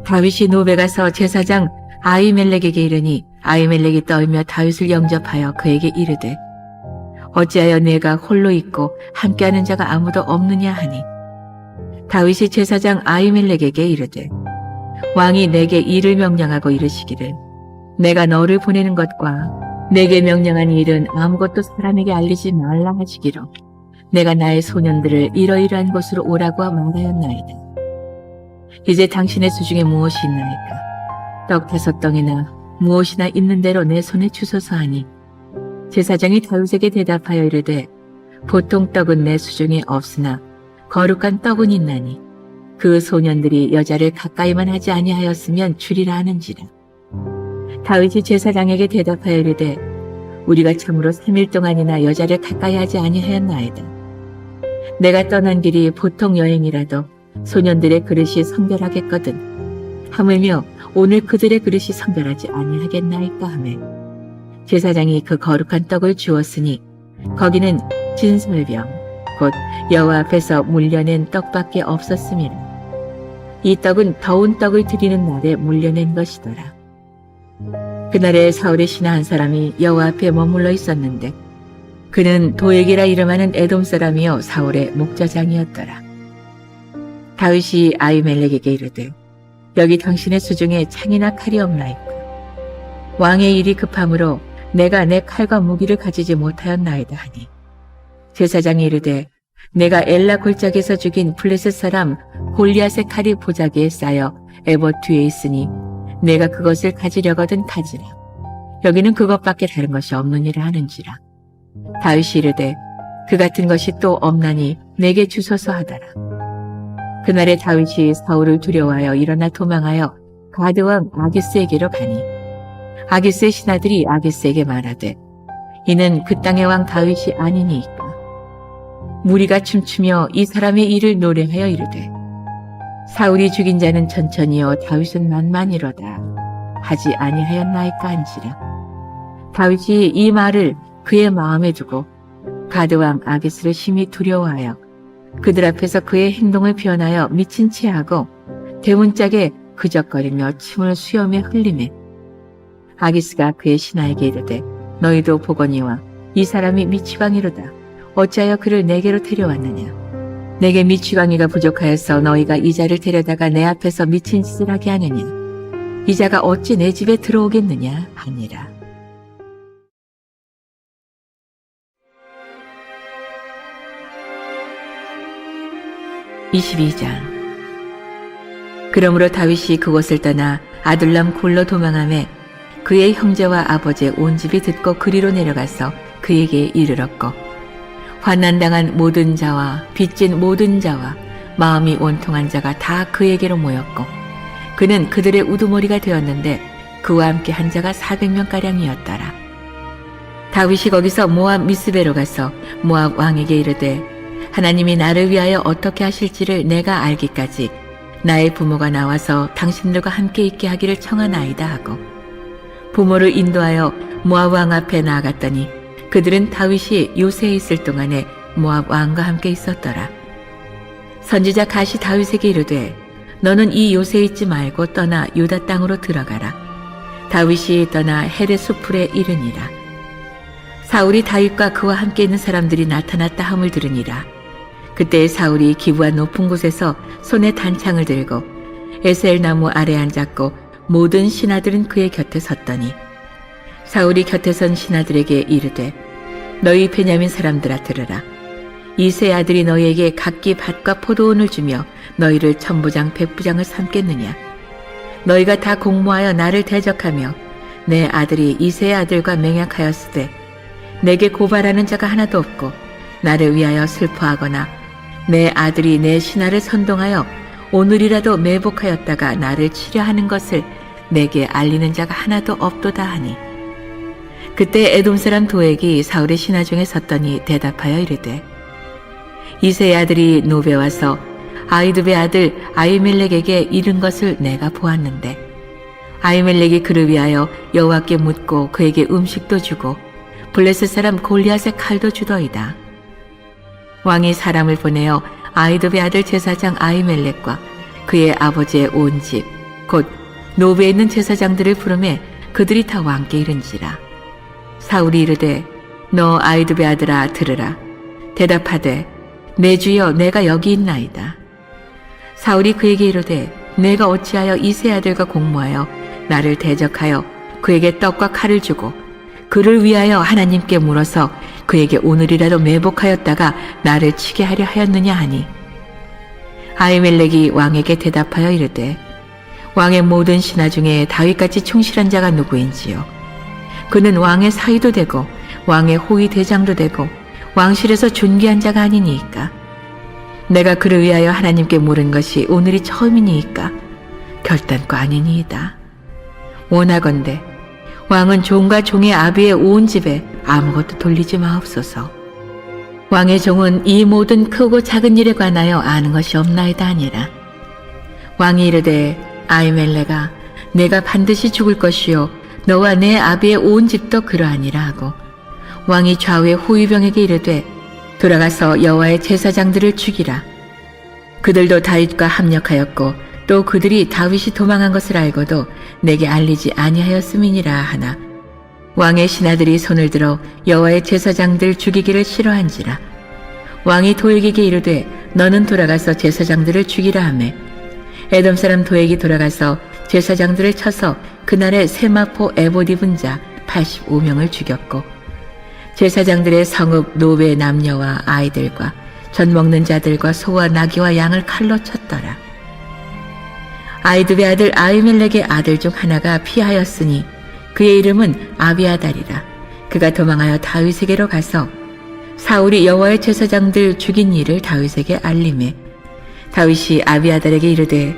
다윗이 노베 가서 제사장 아히멜렉에게 이르니 아히멜렉이 떨며 다윗을 영접하여 그에게 이르되 어찌하여 내가 홀로 있고 함께하는 자가 아무도 없느냐 하니 다윗이 제사장 아히멜렉에게 이르되 왕이 내게 일을 명령하고 이르시기를 내가 너를 보내는 것과 내게 명령한 일은 아무것도 사람에게 알리지 말라 하시기로 내가 나의 소년들을 이러이러한 곳으로 오라고 말하였나이다. 이제 당신의 수중에 무엇이 있나이까? 떡 5덩이나 무엇이나 있는 대로 내 손에 주소서 하니 제사장이 다윗에게 대답하여 이르되 보통 떡은 내 수중에 없으나 거룩한 떡은 있나니 그 소년들이 여자를 가까이만 하지 아니하였으면 주리라 하는지라. 다윗이 제사장에게 대답하여 이르되 우리가 참으로 3일 동안이나 여자를 가까이 하지 아니하였나이다. 내가 떠난 길이 보통 여행이라도 소년들의 그릇이 성결하겠거든. 하물며 오늘 그들의 그릇이 성결하지 아니하겠나이까 하매 제사장이 그 거룩한 떡을 주었으니 거기는 진설병 곧 여호와 앞에서 물려낸 떡밖에 없었음이라. 이 떡은 더운 떡을 드리는 날에 물려낸 것이더라. 그날에 사울의 신하 한 사람이 여호와 앞에 머물러 있었는데 그는 도액이라 이름하는 에돔 사람이요 사울의 목자장이었더라. 다윗이 아히멜렉에게 이르되 여기 당신의 수중에 창이나 칼이 없나이까? 왕의 일이 급함으로 내가 내 칼과 무기를 가지지 못하였나이다 하니 제사장이 이르되 내가 엘라 골짜기에서 죽인 블레셋 사람 골리앗의 칼이 보자기에 쌓여 에봇 뒤에 있으니 내가 그것을 가지려거든 가지라. 여기는 그것밖에 다른 것이 없느니라 하는지라. 다윗이 이르되 그 같은 것이 또 없나니 내게 주소서 하더라. 그날에 다윗이 사울을 두려워하여 일어나 도망하여 가드 왕 아기스에게로 가니 아기스의 신하들이 아기스에게 말하되 이는 그 땅의 왕 다윗이 아니니이까. 무리가 춤추며 이 사람의 일을 노래하여 이르되 사울이 죽인 자는 천천히요 다윗은 만만이로다 하지 아니하였나이까 한지라. 다윗이 이 말을 그의 마음에 두고 가드 왕 아기스를 심히 두려워하여 그들 앞에서 그의 행동을 변하여 미친 채 하고 대문짝에 그적거리며 침을 수염에 흘리매 아기스가 그의 신하에게 이르되 너희도 보거니와 이 사람이 미치광이로다. 어찌하여 그를 내게로 데려왔느냐? 내게 미치광이가 부족하여서 너희가 이 자를 데려다가 내 앞에서 미친 짓을 하게 하느냐? 이 자가 어찌 내 집에 들어오겠느냐? 하니라. 그러므로 다윗이 그곳을 떠나 아둘람 굴로 도망하매 그의 형제와 아버지의 온 집이 듣고 그리로 내려가서 그에게 이르렀고 환난당한 모든 자와 빚진 모든 자와 마음이 온통한 자가 다 그에게로 모였고 그는 그들의 우두머리가 되었는데 그와 함께 한 자가 400명가량이었더라. 다윗이 거기서 모압 미스베로 가서 모압 왕에게 이르되 하나님이 나를 위하여 어떻게 하실지를 내가 알기까지 나의 부모가 나와서 당신들과 함께 있게 하기를 청하나이다 하고 부모를 인도하여 모압 왕 앞에 나아갔더니 그들은 다윗이 요새에 있을 동안에 모압 왕과 함께 있었더라. 선지자 갓이 다윗에게 이르되 너는 이 요새에 있지 말고 떠나 유다 땅으로 들어가라. 다윗이 떠나 헤레 수풀에 이르니라. 사울이 다윗과 그와 함께 있는 사람들이 나타났다 함을 들으니라. 그때 사울이 기브아 높은 곳에서 손에 단창을 들고 에셀 나무 아래 앉았고 모든 신하들은 그의 곁에 섰더니 사울이 곁에 선 신하들에게 이르되 너희 베냐민 사람들아 들으라. 이세 아들이 너희에게 각기 밭과 포도원을 주며 너희를 천부장 백부장을 삼겠느냐? 너희가 다 공모하여 나를 대적하며 내 아들이 이세의 아들과 맹약하였으되 내게 고발하는 자가 하나도 없고 나를 위하여 슬퍼하거나 내 아들이 내 신하를 선동하여 오늘이라도 매복하였다가 나를 치려하는 것을 내게 알리는 자가 하나도 없도다 하니 그때 에돔 사람 도액이 사울의 신하 중에 섰더니 대답하여 이르되 이세의 아들이 노베 와서 아히두베 아들 아히멜렉에게 이른 것을 내가 보았는데 아히멜렉이 그를 위하여 여호와께 묻고 그에게 음식도 주고 블레셋 사람 골리앗의 칼도 주더이다. 왕이 사람을 보내어 아히두베 아들 제사장 아히멜렉과 그의 아버지의 온 집 곧 노베에 있는 제사장들을 부르매 그들이 다 왕께 이른지라. 사울이 이르되 너 아히두베 아들아 들으라. 대답하되 내 주여 내가 여기 있나이다. 사울이 그에게 이르되 내가 어찌하여 이세 아들과 공모하여 나를 대적하여 그에게 떡과 칼을 주고 그를 위하여 하나님께 물어서 그에게 오늘이라도 매복하였다가 나를 치게 하려 하였느냐 하니 아히멜렉이 왕에게 대답하여 이르되 왕의 모든 신하 중에 다윗같이 충실한 자가 누구인지요? 그는 왕의 사위도 되고 왕의 호위 대장도 되고 왕실에서 존귀한 자가 아니니이까. 내가 그를 위하여 하나님께 물은 것이 오늘이 처음이니이까 결단코 아니니이다. 원하건대 왕은 종과 종의 아비의 온 집에 아무것도 돌리지 마옵소서. 왕의 종은 이 모든 크고 작은 일에 관하여 아는 것이 없나이다 하니라. 왕이 이르되 아히멜렉아 내가 반드시 죽을 것이요 너와 내 아비의 온 집도 그러하니라 하고 왕이 좌우의 호위병에게 이르되 돌아가서 여호와의 제사장들을 죽이라. 그들도 다윗과 합력하였고 또 그들이 다윗이 도망한 것을 알고도 내게 알리지 아니하였음이니라 하나 왕의 신하들이 손을 들어 여호와의 제사장들 죽이기를 싫어한지라. 왕이 도액에게 이르되 너는 돌아가서 제사장들을 죽이라 하매 에돔 사람 도액이 돌아가서 제사장들을 쳐서 그날에 세마포 에봇 입은 자 85명을 죽였고 제사장들의 성읍 노베 남녀와 아이들과 젖 먹는 자들과 소와 나귀와 양을 칼로 쳤더라. 아히두베 아들 아히멜렉의 아들 중 하나가 피하였으니 그의 이름은 아비아달이라. 그가 도망하여 다윗에게로 가서 사울이 여호와의 제사장들 죽인 일을 다윗에게 알림해 다윗이 아비아달에게 이르되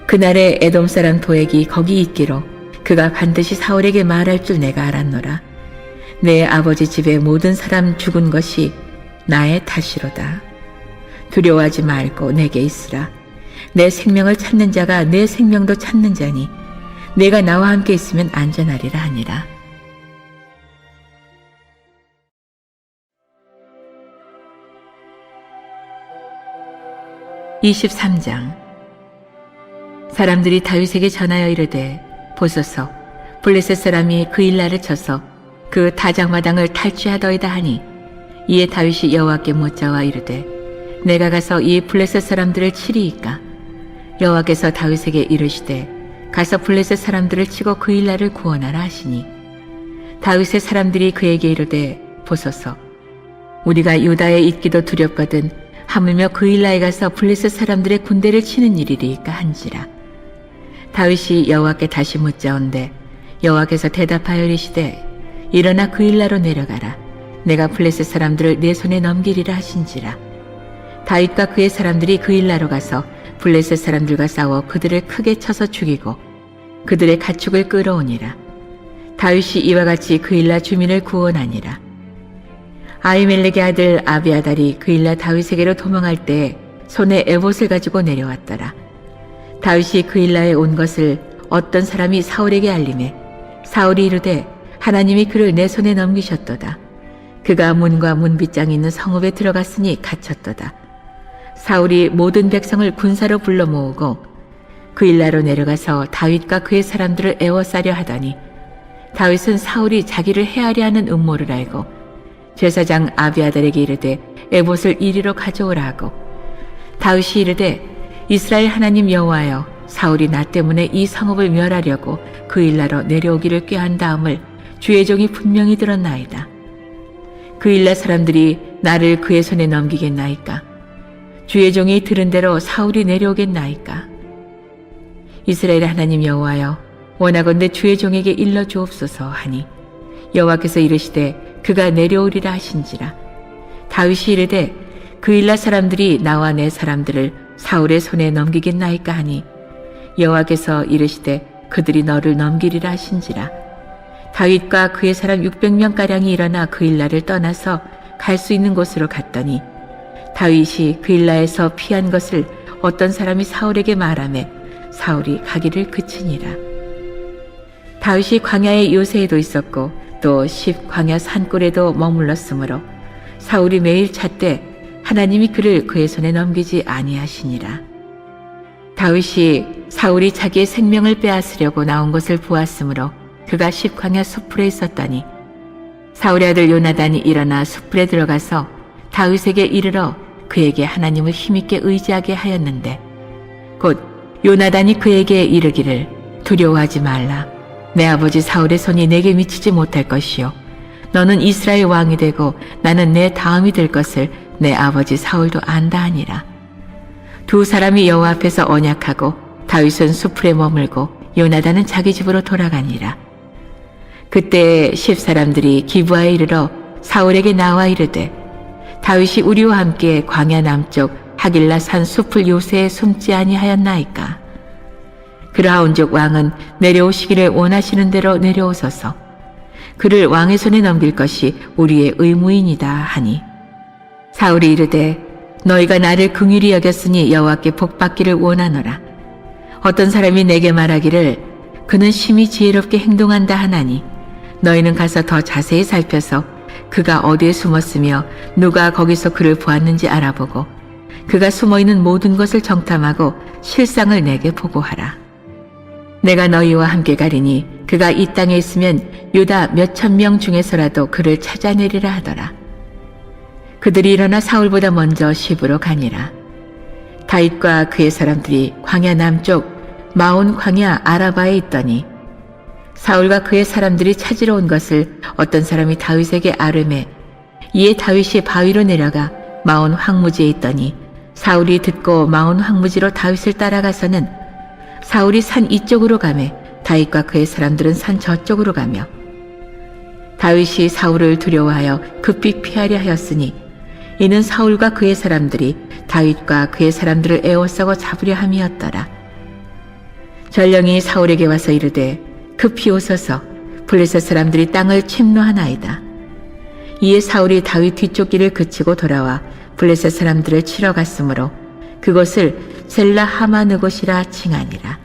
그날에 에돔 사람 도액이 거기 있기로 그가 반드시 사울에게 말할 줄 내가 알았노라. 내 아버지 집의 모든 사람 죽은 것이 나의 탓이로다. 두려워하지 말고 내게 있으라. 내 생명을 찾는 자가 내 생명도 찾는 자니 내가 나와 함께 있으면 안전하리라 하니라. (23장) 사람들이 다윗에게 전하여 이르되 보소서 블레셋 사람이 그 일날을 쳐서 그 다장마당을 탈취하더이다 하니 이에 다윗이 여호와께 묻자와 이르되 내가 가서 이 블레셋 사람들을 치리이까. 여호와께서 다윗에게 이르시되 가서 블레셋 사람들을 치고 그 일날을 구원하라 하시니 다윗의 사람들이 그에게 이르되 보소서 우리가 유다에 있기도 두렵거든 하물며 그 일날에 가서 블레셋 사람들의 군대를 치는 일이리이까 한지라. 다윗이 여호와께 다시 묻자온데 여호와께서 대답하여 이르시되 일어나 그 일나로 내려가라. 내가 블레셋 사람들을 내 손에 넘기리라 하신지라. 다윗과 그의 사람들이 그 일나로 가서 블레셋 사람들과 싸워 그들을 크게 쳐서 죽이고 그들의 가축을 끌어오니라. 다윗이 이와 같이 그 일나 주민을 구원하니라. 아히멜렉의 아들 아비아달이 그 일나 다윗에게로 도망할 때 손에 에봇을 가지고 내려왔더라. 다윗이 그 일나에 온 것을 어떤 사람이 사울에게 알림해 사울이 이르되 하나님이 그를 내 손에 넘기셨도다. 그가 문과 문빗장이 있는 성읍에 들어갔으니 갇혔도다. 사울이 모든 백성을 군사로 불러 모으고 그 일나로 내려가서 다윗과 그의 사람들을 애워싸려 하더니 다윗은 사울이 자기를 해하려 하는 음모를 알고 제사장 아비아달에게 이르되 에봇을 이리로 가져오라 하고 다윗이 이르되 이스라엘 하나님 여호와여 사울이 나 때문에 이 성읍을 멸하려고 그 일나로 내려오기를 꾀한 다음을 주의 종이 분명히 들었나이다. 그 일나 사람들이 나를 그의 손에 넘기겠나이까? 주의 종이 들은 대로 사울이 내려오겠나이까? 이스라엘 하나님 여호와여, 원하건대 주의 종에게 일러 주옵소서 하니 여호와께서 이르시되 그가 내려오리라 하신지라. 다윗이 이르되 그일라 사람들이 나와 내 사람들을 사울의 손에 넘기겠나이까 하니 여호와께서 이르시되 그들이 너를 넘기리라 하신지라. 다윗과 그의 사람 600명가량이 일어나 그일라를 떠나서 갈 수 있는 곳으로 갔더니 다윗이 그일라에서 피한 것을 어떤 사람이 사울에게 말하매 사울이 가기를 그치니라. 다윗이 광야의 요새에도 있었고 또 십 광야 산골에도 머물렀으므로 사울이 매일 찾되 하나님이 그를 그의 손에 넘기지 아니하시니라. 다윗이 사울이 자기의 생명을 빼앗으려고 나온 것을 보았으므로 그가 십 광야 숲풀에 있었더니 사울의 아들 요나단이 일어나 숲풀에 들어가서 다윗에게 이르러 그에게 하나님을 힘있게 의지하게 하였는데 곧 요나단이 그에게 이르기를 두려워하지 말라. 내 아버지 사울의 손이 내게 미치지 못할 것이요 너는 이스라엘 왕이 되고 나는 내 다음이 될 것을 내 아버지 사울도 안다 하니라. 두 사람이 여호와 앞에서 언약하고 다윗은 숲풀에 머물고 요나단은 자기 집으로 돌아가니라. 그때 십 사람들이 기브아에 이르러 사울에게 나와 이르되 다윗이 우리와 함께 광야 남쪽 하길라 산 숲을 요새에 숨지 아니하였나이까? 그러하온즉 왕은 내려오시기를 원하시는 대로 내려오소서. 그를 왕의 손에 넘길 것이 우리의 의무이니이다 하니 사울이 이르되 너희가 나를 긍휼히 여겼으니 여호와께 복받기를 원하노라. 어떤 사람이 내게 말하기를 그는 심히 지혜롭게 행동한다 하나니 너희는 가서 더 자세히 살펴서 그가 어디에 숨었으며 누가 거기서 그를 보았는지 알아보고 그가 숨어있는 모든 것을 정탐하고 실상을 내게 보고하라. 내가 너희와 함께 가리니 그가 이 땅에 있으면 유다 몇천 명 중에서라도 그를 찾아내리라 하더라. 그들이 일어나 사울보다 먼저 시브로 가니라. 다윗과 그의 사람들이 광야 남쪽 마온 광야 아라바에 있더니 사울과 그의 사람들이 찾으러 온 것을 어떤 사람이 다윗에게 아뢰매 이에 다윗이 바위로 내려가 마온 황무지에 있더니 사울이 듣고 마온 황무지로 다윗을 따라가서는 사울이 산 이쪽으로 가매 다윗과 그의 사람들은 산 저쪽으로 가며 다윗이 사울을 두려워하여 급히 피하려 하였으니 이는 사울과 그의 사람들이 다윗과 그의 사람들을 에워싸고 잡으려 함이었더라. 전령이 사울에게 와서 이르되 급히 오소서. 블레셋 사람들이 땅을 침노하나이다. 이에 사울이 다윗 뒤쫓기를 그치고 돌아와 블레셋 사람들을 치러 갔으므로 그곳을 셀라 하마느곳이라 칭하니라.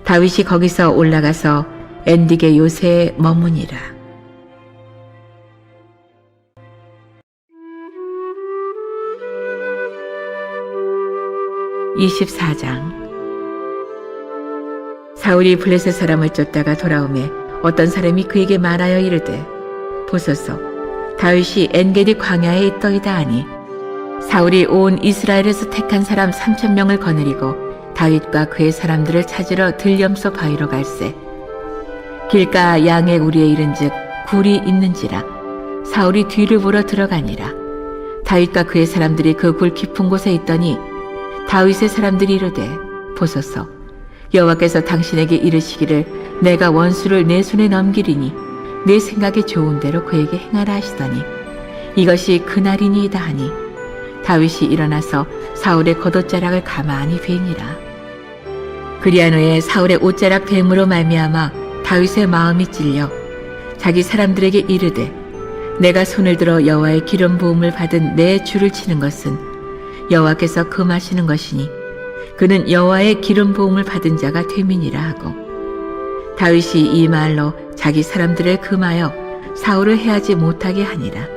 다윗이 거기서 올라가서 엔딕의 요새에 머무니라. 24장. 사울이 블레셋 사람을 쫓다가 돌아오매 어떤 사람이 그에게 말하여 이르되 보소서 다윗이 엔게디 광야에 있더이다 하니 사울이 온 이스라엘에서 택한 사람 3,000명을 거느리고 다윗과 그의 사람들을 찾으러 들염소 바위로 갈새 길가 양의 우리에 이른즉 굴이 있는지라 사울이 뒤를 보러 들어가니라. 다윗과 그의 사람들이 그 굴 깊은 곳에 있더니 다윗의 사람들이 이르되 보소서 여호와께서 당신에게 이르시기를 내가 원수를 내 손에 넘기리니 내 생각에 좋은 대로 그에게 행하라 하시더니 이것이 그날이니이다 하니 다윗이 일어나서 사울의 겉옷자락을 가만히 베니라. 그리한 후에 사울의 옷자락 뱀으로 말미암아 다윗의 마음이 찔려 자기 사람들에게 이르되 내가 손을 들어 여호와의 기름 부음을 받은 내 줄을 치는 것은 여호와께서 금하시는 것이니 그는 여호와의 기름 부음을 받은 자가 됨이니라 하고 다윗이 이 말로 자기 사람들을 금하여 사울을 해하지 못하게 하니라.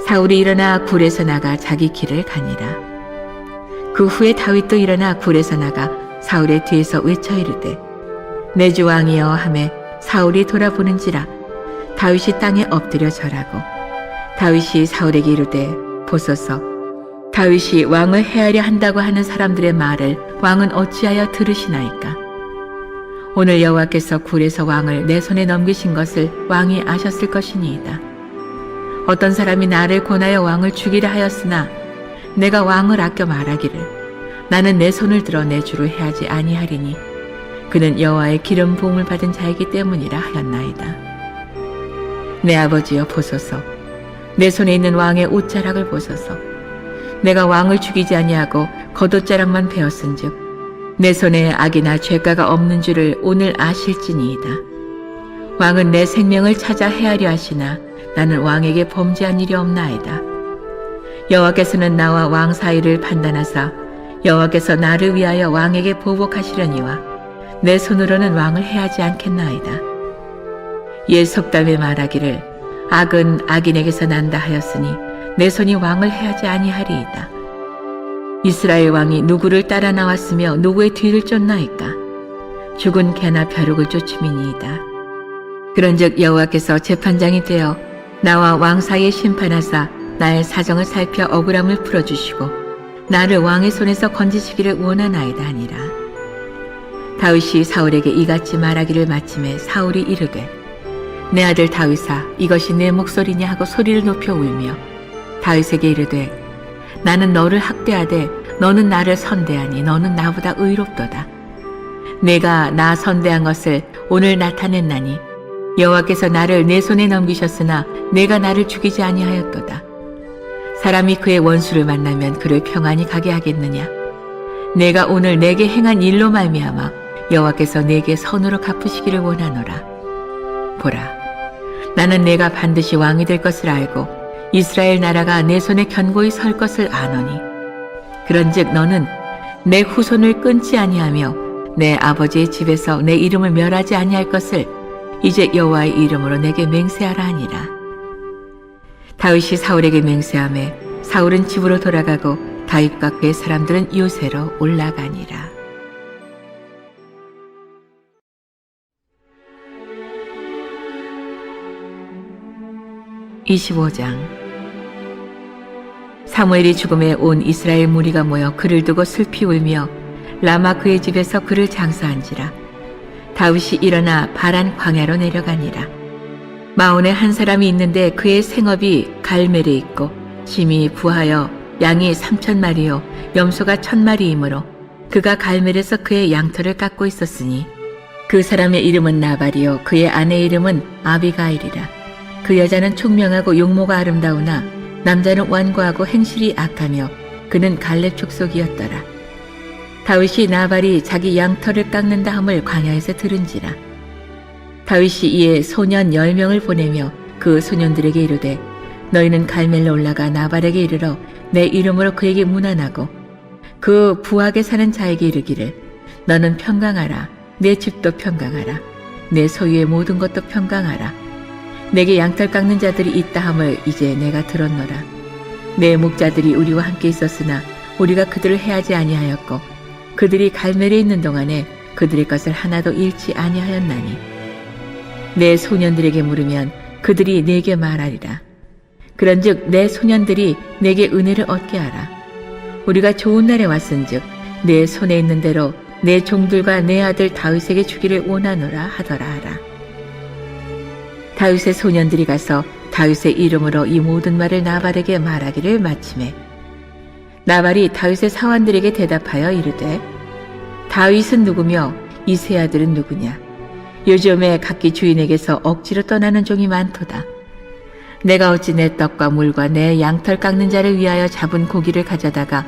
사울이 일어나 굴에서 나가 자기 길을 가니라. 그 후에 다윗도 일어나 굴에서 나가 사울의 뒤에서 외쳐 이르되 내 주 왕이여 하매 사울이 돌아보는지라 다윗이 땅에 엎드려 절하고 다윗이 사울에게 이르되 보소서 다윗이 왕을 해하려 한다고 하는 사람들의 말을 왕은 어찌하여 들으시나이까? 오늘 여호와께서 굴에서 왕을 내 손에 넘기신 것을 왕이 아셨을 것이니이다. 어떤 사람이 나를 권하여 왕을 죽이라 하였으나 내가 왕을 아껴 말하기를 나는 내 손을 들어 내 주로 해하지 아니하리니 그는 여호와의 기름 부음을 받은 자이기 때문이라 하였나이다. 내 아버지여 보소서, 내 손에 있는 왕의 옷자락을 보소서. 내가 왕을 죽이지 아니하고 겉옷자락만 베었은즉 내 손에 악이나 죄가가 없는 줄을 오늘 아실지니이다. 왕은 내 생명을 찾아 해하려 하시나 나는 왕에게 범죄한 일이 없나이다. 여호와께서는 나와 왕 사이를 판단하사 여호와께서 나를 위하여 왕에게 보복하시려니와 내 손으로는 왕을 해하지 않겠나이다. 이에 속담에 말하기를 악은 악인에게서 난다 하였으니 내 손이 왕을 해하지 아니하리이다. 이스라엘 왕이 누구를 따라 나왔으며 누구의 뒤를 쫓나이까? 죽은 개나 벼룩을 쫓음이니이다. 그런즉 여호와께서 재판장이 되어 나와 왕 사이에 심판하사 나의 사정을 살펴 억울함을 풀어주시고 나를 왕의 손에서 건지시기를 원하나이다 하니라. 다윗이 사울에게 이같이 말하기를 마침에 사울이 이르되 내 아들 다윗아 이것이 내 목소리냐 하고 소리를 높여 울며 다윗에게 이르되 나는 너를 학대하되 너는 나를 선대하니 너는 나보다 의롭도다. 내가 나 선대한 것을 오늘 나타냈나니 여호와께서 나를 내 손에 넘기셨으나 내가 나를 죽이지 아니하였도다. 사람이 그의 원수를 만나면 그를 평안히 가게 하겠느냐? 내가 오늘 내게 행한 일로 말미암아 여호와께서 내게 선으로 갚으시기를 원하노라. 보라, 나는 내가 반드시 왕이 될 것을 알고 이스라엘 나라가 내 손에 견고히 설 것을 아노니 그런즉 너는 내 후손을 끊지 아니하며 내 아버지의 집에서 내 이름을 멸하지 아니할 것을 이제 여호와의 이름으로 내게 맹세하라 하니라. 다윗이 사울에게 맹세하매 사울은 집으로 돌아가고 다윗과 그의 사람들은 요새로 올라가니라. 25장. 사무엘이 죽음에 온 이스라엘 무리가 모여 그를 두고 슬피 울며 라마 그의 집에서 그를 장사한지라. 다윗이 일어나 바란 광야로 내려가니라. 마온에 한 사람이 있는데 그의 생업이 갈멜에 있고 짐이 부하여 양이 3,000마리요 염소가 1,000마리이므로 그가 갈멜에서 그의 양털을 깎고 있었으니 그 사람의 이름은 나발이요 그의 아내의 이름은 아비가일이라. 그 여자는 총명하고 용모가 아름다우나 남자는 완고하고 행실이 악하며 그는 갈렙 족속이었더라. 다윗이 나발이 자기 양털을 깎는다 함을 광야에서 들은지라. 다윗이 이에 소년 10명을 보내며 그 소년들에게 이르되 너희는 갈멜로 올라가 나발에게 이르러 내 이름으로 그에게 문안하고 그 부하게 사는 자에게 이르기를 너는 평강하라. 내 집도 평강하라. 내 소유의 모든 것도 평강하라. 내게 양털 깎는 자들이 있다 함을 이제 내가 들었노라. 내 목자들이 우리와 함께 있었으나 우리가 그들을 해하지 아니하였고 그들이 갈멜에 있는 동안에 그들의 것을 하나도 잃지 아니하였나니 내 소년들에게 물으면 그들이 내게 말하리라. 그런즉 내 소년들이 내게 은혜를 얻게 하라. 우리가 좋은 날에 왔은즉 내 손에 있는 대로 내 종들과 내 아들 다윗에게 주기를 원하노라 하더라 하라. 다윗의 소년들이 가서 다윗의 이름으로 이 모든 말을 나발에게 말하기를 마치매 나발이 다윗의 사환들에게 대답하여 이르되 다윗은 누구며 이 세 아들은 누구냐? 요즘에 각기 주인에게서 억지로 떠나는 종이 많도다. 내가 어찌 내 떡과 물과 내 양털 깎는 자를 위하여 잡은 고기를 가져다가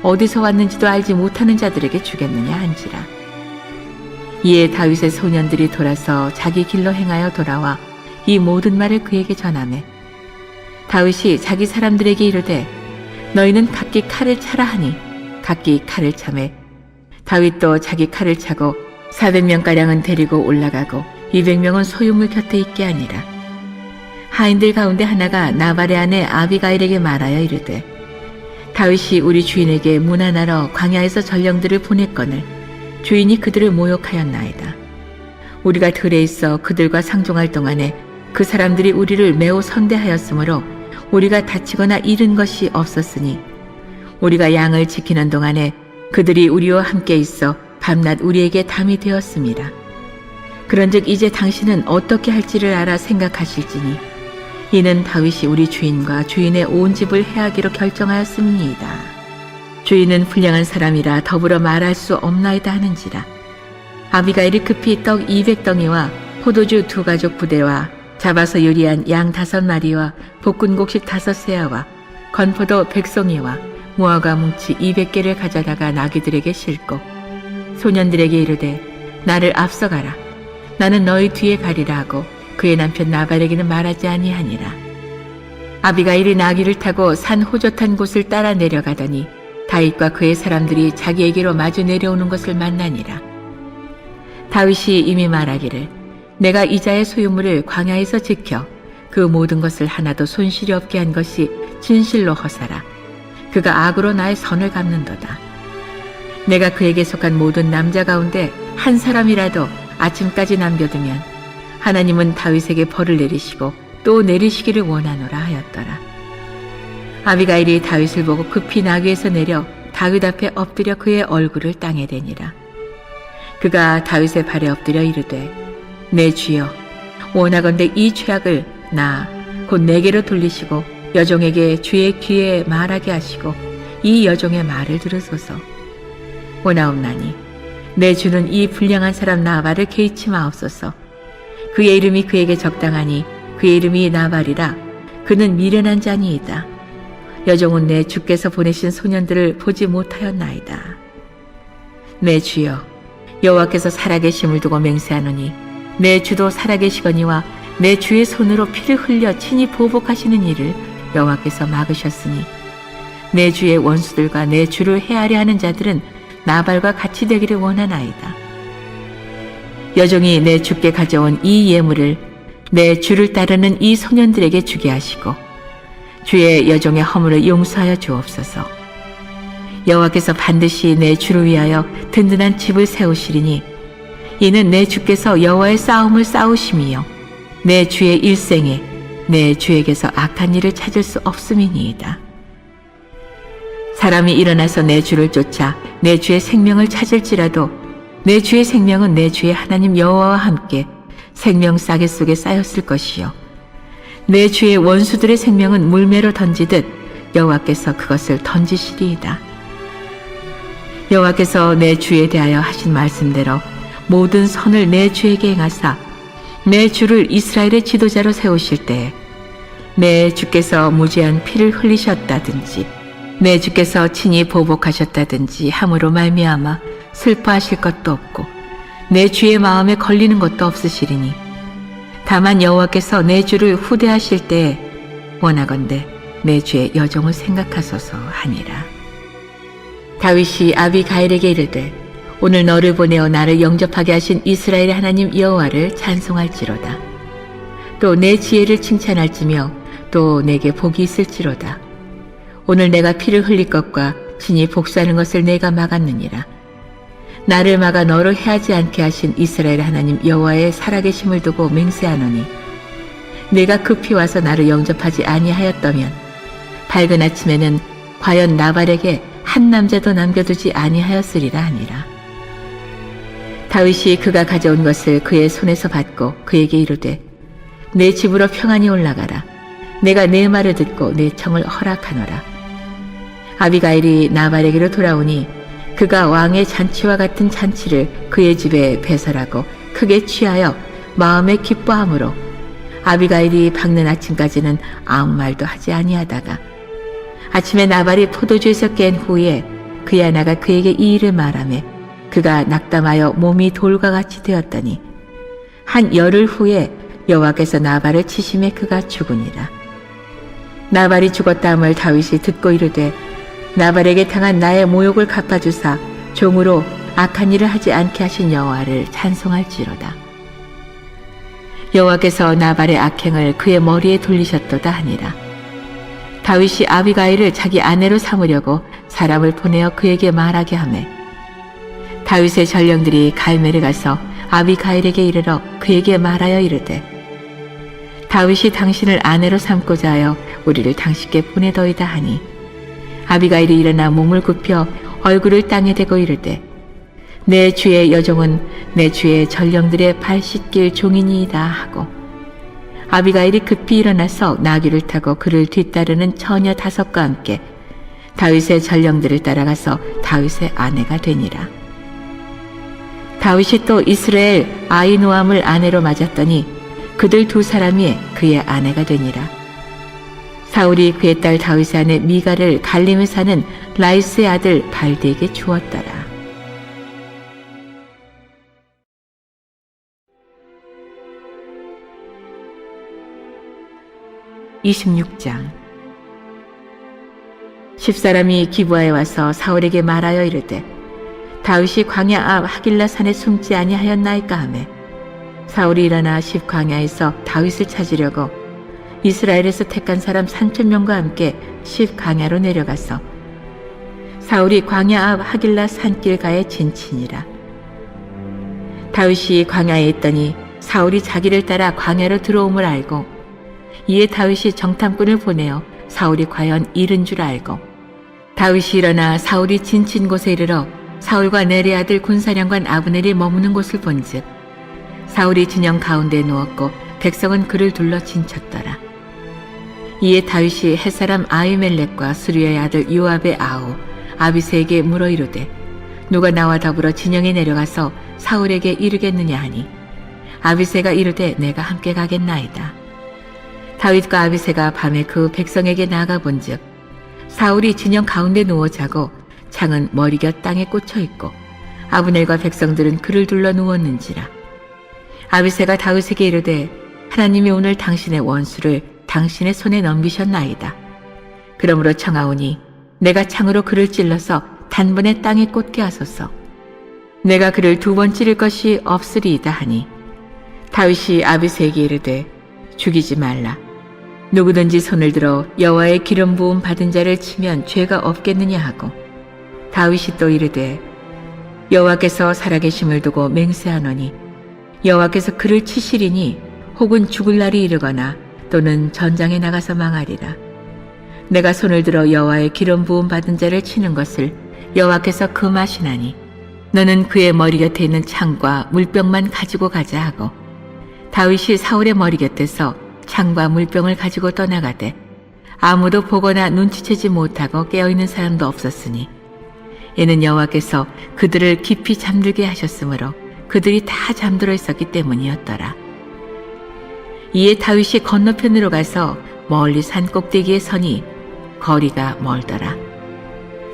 어디서 왔는지도 알지 못하는 자들에게 주겠느냐 한지라. 이에 다윗의 소년들이 돌아서 자기 길로 행하여 돌아와 이 모든 말을 그에게 전하매 다윗이 자기 사람들에게 이르되 너희는 각기 칼을 차라 하니 각기 칼을 차매 다윗도 자기 칼을 차고 400명가량은 데리고 올라가고 200명은 소유물 곁에 있게 하니라. 하인들 가운데 하나가 나발의 아내 아비가일에게 말하여 이르되 다윗이 우리 주인에게 문안하러 광야에서 전령들을 보냈거늘 주인이 그들을 모욕하였나이다. 우리가 들에 있어 그들과 상종할 동안에 그 사람들이 우리를 매우 선대하였으므로 우리가 다치거나 잃은 것이 없었으니 우리가 양을 지키는 동안에 그들이 우리와 함께 있어 밤낮 우리에게 담이 되었습니다. 그런즉 이제 당신은 어떻게 할지를 알아 생각하실지니 이는 다윗이 우리 주인과 주인의 온 집을 해하기로 결정하였음이니이다. 주인은 불량한 사람이라 더불어 말할 수 없나이다 하는지라. 아비가일이 급히 떡 200덩이와 포도주 2가족 부대와 잡아서 요리한 양 5마리와 볶은 곡식 5세아와 건포도 100송이와 무화과 뭉치 200개를 가져다가 나귀들에게 싣고 소년들에게 이르되 나를 앞서가라. 나는 너희 뒤에 가리라 하고 그의 남편 나발에게는 말하지 아니하니라. 아비가일이 나귀를 타고 산 호젓한 곳을 따라 내려가더니 다윗과 그의 사람들이 자기에게로 마주 내려오는 것을 만나니라. 다윗이 이미 말하기를 내가 이자의 소유물을 광야에서 지켜 그 모든 것을 하나도 손실이 없게 한 것이 진실로 허사라. 그가 악으로 나의 선을 갚는도다. 내가 그에게 속한 모든 남자 가운데 한 사람이라도 아침까지 남겨두면 하나님은 다윗에게 벌을 내리시고 또 내리시기를 원하노라 하였더라. 아비가일이 다윗을 보고 급히 나귀에서 내려 다윗 앞에 엎드려 그의 얼굴을 땅에 대니라. 그가 다윗의 발에 엎드려 이르되 내 주여 원하건대 이 죄악을 나 곧 내게로 돌리시고 여종에게 주의 귀에 말하게 하시고 이 여종의 말을 들으소서. 원하옵나니 내 주는 이 불량한 사람 나발을 개의치 마옵소서. 그의 이름이 그에게 적당하니 그의 이름이 나발이라. 그는 미련한 자니이다. 여종은 내 주께서 보내신 소년들을 보지 못하였나이다. 내 주여 여호와께서 살아계심을 두고 맹세하노니 내 주도 살아계시거니와 내 주의 손으로 피를 흘려 친히 보복하시는 일을 여호와께서 막으셨으니 내 주의 원수들과 내 주를 해하려 하는 자들은 나발과 같이 되기를 원하나이다. 여종이 내 주께 가져온 이 예물을 내 주를 따르는 이 소년들에게 주게 하시고 주의 여종의 허물을 용서하여 주옵소서. 여호와께서 반드시 내 주를 위하여 든든한 집을 세우시리니 이는 내 주께서 여호와의 싸움을 싸우심이요 내 주의 일생에 내 주에게서 악한 일을 찾을 수 없음이니이다. 사람이 일어나서 내 주를 쫓아 내 주의 생명을 찾을지라도 내 주의 생명은 내 주의 하나님 여호와와 함께 생명 싸개 속에 쌓였을 것이요 내 주의 원수들의 생명은 물매로 던지듯 여호와께서 그것을 던지시리이다. 여호와께서 내 주에 대하여 하신 말씀대로 모든 선을 내 주에게 행하사 내 주를 이스라엘의 지도자로 세우실 때에 내 주께서 무지한 피를 흘리셨다든지 내 주께서 친히 보복하셨다든지 함으로 말미암아 슬퍼하실 것도 없고 내 주의 마음에 걸리는 것도 없으시리니 다만 여호와께서 내 주를 후대하실 때에 원하건대 내 주의 여종을 생각하소서 하니라. 다윗이 아비가일에게 이르되 오늘 너를 보내어 나를 영접하게 하신 이스라엘의 하나님 여호와를 찬송할지로다. 또 내 지혜를 칭찬할지며 또 내게 복이 있을지로다. 오늘 내가 피를 흘릴 것과 친히 복수하는 것을 내가 막았느니라. 나를 막아 너를 해하지 않게 하신 이스라엘 하나님 여호와의 살아계심을 두고 맹세하노니 내가 급히 와서 나를 영접하지 아니하였다면 밝은 아침에는 과연 나발에게 한 남자도 남겨두지 아니하였으리라 하니라. 다윗이 그가 가져온 것을 그의 손에서 받고 그에게 이르되 내 집으로 평안히 올라가라. 내가 내 말을 듣고 내 청을 허락하노라. 아비가일이 나발에게로 돌아오니 그가 왕의 잔치와 같은 잔치를 그의 집에 배설하고 크게 취하여 마음에 기뻐함으로 아비가일이 밝는 아침까지는 아무 말도 하지 아니하다가 아침에 나발이 포도주에서 깬 후에 그의 아내가 그에게 이 일을 말하며 그가 낙담하여 몸이 돌과 같이 되었더니 한 열흘 후에 여호와께서 나발을 치심에 그가 죽으니라. 나발이 죽었다함을 다윗이 듣고 이르되 나발에게 당한 나의 모욕을 갚아주사 종으로 악한 일을 하지 않게 하신 여호와를 찬송할지로다. 여호와께서 나발의 악행을 그의 머리에 돌리셨도다 하니라. 다윗이 아비가일을 자기 아내로 삼으려고 사람을 보내어 그에게 말하게 하매 다윗의 전령들이 갈멜에 가서 아비가일에게 이르러 그에게 말하여 이르되 다윗이 당신을 아내로 삼고자 하여 우리를 당신께 보내더이다 하니 아비가일이 일어나 몸을 굽혀 얼굴을 땅에 대고 이르되 내 주의 여종은 내 주의 전령들의 발 씻길 종이니이다 하고 아비가일이 급히 일어나서 나귀를 타고 그를 뒤따르는 처녀 5과 함께 다윗의 전령들을 따라가서 다윗의 아내가 되니라. 다윗이 또 이스라엘 아히노암을 아내로 맞았더니 그들 2사람이 그의 아내가 되니라. 사울이 그의 딸 다윗의 아내 미갈을 갈림에 사는 라이스의 아들 발디에게 주었더라. 26장. 10사람이 기브아에 와서 사울에게 말하여 이르되 다윗이 광야 앞 하길라 산에 숨지 아니하였나이까 하매 사울이 일어나 10 광야에서 다윗을 찾으려고 이스라엘에서 택한 사람 3,000명과 함께 10 광야로 내려가서 사울이 광야 앞 하길라 산길가에 진치니라. 다윗이 광야에 있더니 사울이 자기를 따라 광야로 들어옴을 알고 이에 다윗이 정탐꾼을 보내어 사울이 과연 잃은 줄 알고 다윗이 일어나 사울이 진친 곳에 이르러 사울과 넬의 아들 군사령관 아브넬이 머무는 곳을 본즉 사울이 진영 가운데에 누웠고 백성은 그를 둘러 진쳤더라. 이에 다윗이 햇사람 아히멜렉과 수리아의 아들 요압의 아우 아비새에게 물어 이르되 누가 나와 더불어 진영에 내려가서 사울에게 이르겠느냐 하니 아비새가 이르되 내가 함께 가겠나이다. 다윗과 아비새가 밤에 그 백성에게 나아가 본즉 사울이 진영 가운데 누워 자고 창은 머리곁 땅에 꽂혀 있고 아브넬과 백성들은 그를 둘러 누웠는지라. 아비새가 다윗에게 이르되 하나님이 오늘 당신의 원수를 당신의 손에 넘기셨나이다. 그러므로 청하오니 내가 창으로 그를 찔러서 단번에 땅에 꽂게 하소서. 내가 그를 2번 찌를 것이 없으리이다 하니 다윗이 아비새에게 이르되 죽이지 말라. 누구든지 손을 들어 여호와의 기름 부음 받은 자를 치면 죄가 없겠느냐 하고 다윗이 또 이르되 여호와께서 살아계심을 두고 맹세하노니 여호와께서 그를 치시리니 혹은 죽을 날이 이르거나 또는 전장에 나가서 망하리라. 내가 손을 들어 여호와의 기름 부음 받은 자를 치는 것을 여호와께서 금하시나니 너는 그의 머리 곁에 있는 창과 물병만 가지고 가자 하고 다윗이 사울의 머리 곁에서 창과 물병을 가지고 떠나가되 아무도 보거나 눈치채지 못하고 깨어있는 사람도 없었으니 이는 여호와께서 그들을 깊이 잠들게 하셨으므로 그들이 다 잠들어 있었기 때문이었더라. 이에 다윗이 건너편으로 가서 멀리 산 꼭대기에 서니 거리가 멀더라.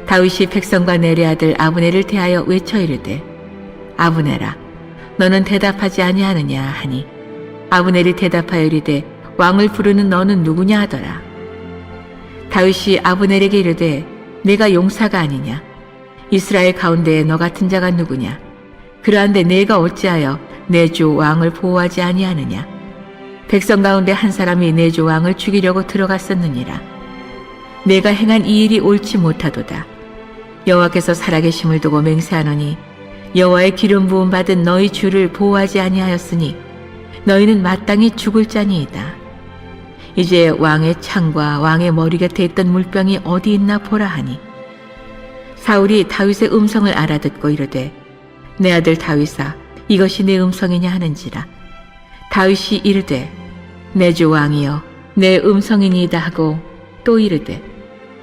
다윗이 백성과 넬의 아들 아브넬을 대하여 외쳐 이르되 아브넬아 너는 대답하지 아니하느냐 하니 아브넬이 대답하여 이르되 왕을 부르는 너는 누구냐 하더라. 다윗이 아브넬에게 이르되 내가 용사가 아니냐. 이스라엘 가운데에 너 같은 자가 누구냐. 그러한데 내가 어찌하여 내 주 왕을 보호하지 아니하느냐. 백성 가운데 한 사람이 내 주 왕을 죽이려고 들어갔었느니라. 내가 행한 이 일이 옳지 못하도다. 여호와께서 살아계심을 두고 맹세하노니 여호와의 기름 부음 받은 너희 주를 보호하지 아니하였으니 너희는 마땅히 죽을 자니이다. 이제 왕의 창과 왕의 머리 곁에 있던 물병이 어디 있나 보라 하니 사울이 다윗의 음성을 알아듣고 이르되 내 아들 다윗아 이것이 내 음성이냐 하는지라. 다윗이 이르되 내 주 왕이여 내 음성이니이다 하고 또 이르되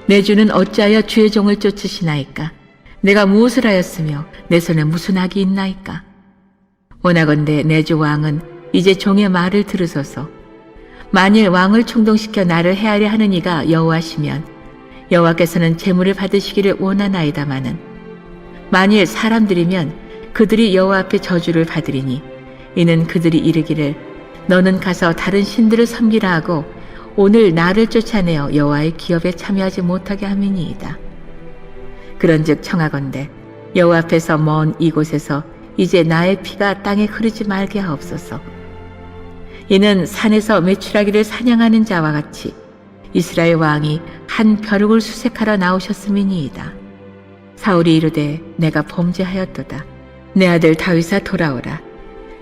내 주는 어찌하여 주의 종을 쫓으시나이까. 내가 무엇을 하였으며 내 손에 무슨 악이 있나이까. 원하건대 내 주 왕은 이제 종의 말을 들으소서. 만일 왕을 충동시켜 나를 해하려 하는 이가 여호와시면 여호와께서는 재물을 받으시기를 원하나이다마는 만일 사람들이면 그들이 여호와 앞에 저주를 받으리니 이는 그들이 이르기를 너는 가서 다른 신들을 섬기라 하고 오늘 나를 쫓아내어 여호와의 기업에 참여하지 못하게 함이니이다. 그런즉 청하건대 여호와 앞에서 먼 이곳에서 이제 나의 피가 땅에 흐르지 말게 하옵소서. 이는 산에서 메추라기를 사냥하는 자와 같이 이스라엘 왕이 한 벼룩을 수색하러 나오셨음이니이다. 사울이 이르되 내가 범죄하였도다. 내 아들 다윗아 돌아오라.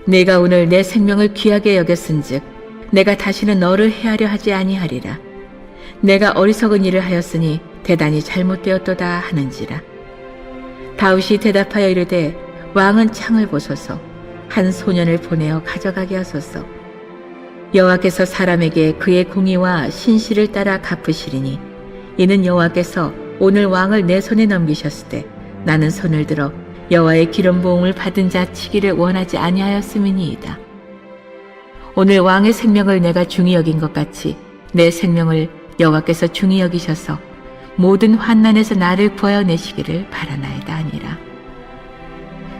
내가 오늘 내 생명을 귀하게 여겼은즉 내가 다시는 너를 해하려 하지 아니하리라. 내가 어리석은 일을 하였으니 대단히 잘못되었도다 하는지라. 다윗이 대답하여 이르되 왕은 창을 보소서. 한 소년을 보내어 가져가게 하소서. 여호와께서 사람에게 그의 공의와 신실을 따라 갚으시리니 이는 여호와께서 오늘 왕을 내 손에 넘기셨을 때 나는 손을 들어 여호와의 기름 부음을 받은 자 치기를 원하지 아니하였음이니이다. 오늘 왕의 생명을 내가 중히 여긴 것 같이 내 생명을 여호와께서 중히 여기셔서 모든 환난에서 나를 구하여 내시기를 바라나이다 하니라.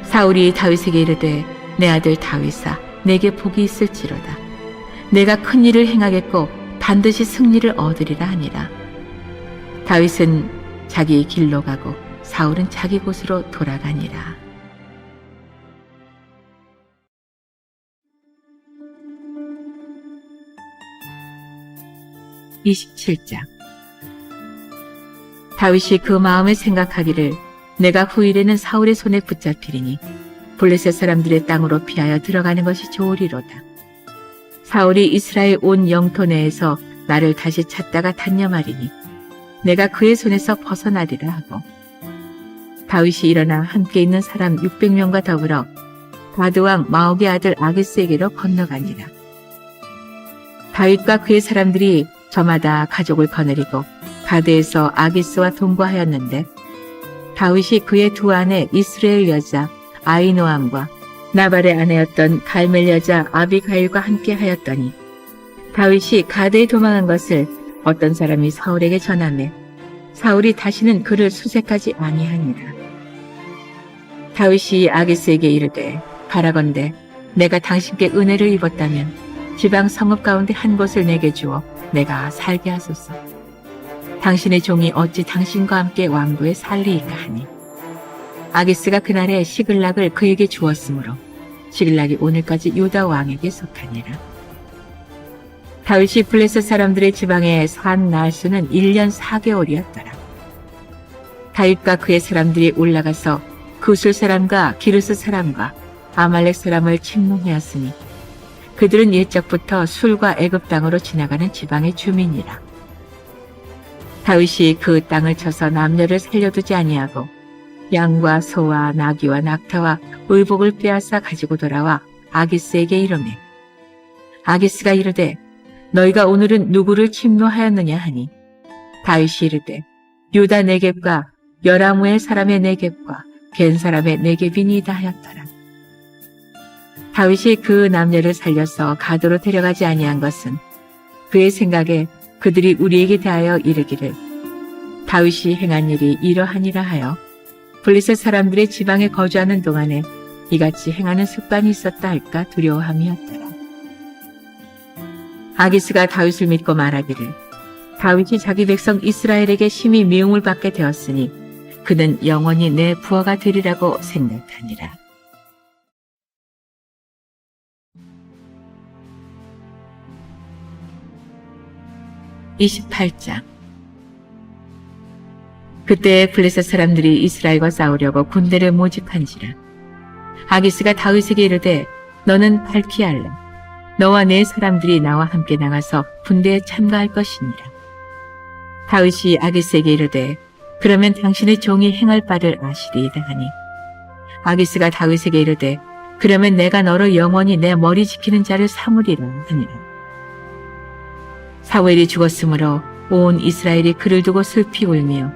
사울이 다윗에게 이르되 내 아들 다윗아 내게 복이 있을지로다. 내가 큰 일을 행하겠고 반드시 승리를 얻으리라 하니라. 다윗은 자기 길로 가고 사울은 자기 곳으로 돌아가니라. 27장. 다윗이 그 마음에 생각하기를 내가 후일에는 사울의 손에 붙잡히리니 블레셋 사람들의 땅으로 피하여 들어가는 것이 좋으리로다. 사울이 이스라엘 온 영토 내에서 나를 다시 찾다가 단념하리니 내가 그의 손에서 벗어나리라 하고, 다윗이 일어나 함께 있는 사람 600명과 더불어 가드왕 마옥의 아들 아기스에게로 건너가니라. 다윗과 그의 사람들이 저마다 가족을 거느리고 가드에서 아기스와 동거하였는데, 다윗이 그의 두 아내 이스라엘 여자 아히노암과 나발의 아내였던 갈멜 여자 아비가일과 함께 하였더니, 다윗이 가드에 도망한 것을 어떤 사람이 사울에게 전하매 사울이 다시는 그를 수색하지 아니하니라. 다윗이 아기스에게 이르되 바라건대 내가 당신께 은혜를 입었다면 지방 성읍 가운데 한 곳을 내게 주어 내가 살게 하소서. 당신의 종이 어찌 당신과 함께 왕도에 살리이까 하니, 아기스가 그날에 시글락을 그에게 주었으므로 시글락이 오늘까지 유다 왕에게 속하니라. 다윗이 블레셋 사람들의 지방에 산 날수는 1년 4개월이었더라. 다윗과 그의 사람들이 올라가서 구술 사람과 기르스 사람과 아말렉 사람을 침노하였으니 그들은 옛적부터 술과 애굽 땅으로 지나가는 지방의 주민이라. 다윗이 그 땅을 쳐서 남녀를 살려두지 아니하고 양과 소와 나귀와 낙타와 의복을 빼앗아 가지고 돌아와 아기스에게 이르매, 아기스가 이르되 너희가 오늘은 누구를 침노하였느냐 하니, 다윗이 이르되 유다 네겝과 여라무엘 사람의 네겝과 겐 사람의 네겝이니이다 하였더라. 다윗이 그 남녀를 살려서 가도로 데려가지 아니한 것은 그의 생각에 그들이 우리에게 대하여 이르기를 다윗이 행한 일이 이러하니라 하여 블레셋 사람들의 지방에 거주하는 동안에 이같이 행하는 습관이 있었다 할까 두려워함이었더라. 아기스가 다윗을 믿고 말하기를 다윗이 자기 백성 이스라엘에게 심히 미움을 받게 되었으니 그는 영원히 내 부하가 되리라고 생각하니라. (28장) 그때 블레셋 사람들이 이스라엘과 싸우려고 군대를 모집한지라. 아기스가 다윗에게 이르되 너는 밝히 알라. 너와 내 사람들이 나와 함께 나가서 군대에 참가할 것이니라. 다윗이 아기스에게 이르되 그러면 당신의 종이 행할 바를 아시리이다 하니, 아기스가 다윗에게 이르되 그러면 내가 너로 영원히 내 머리 지키는 자를 삼으리라 하니라. 사무엘이 죽었으므로 온 이스라엘이 그를 두고 슬피 울며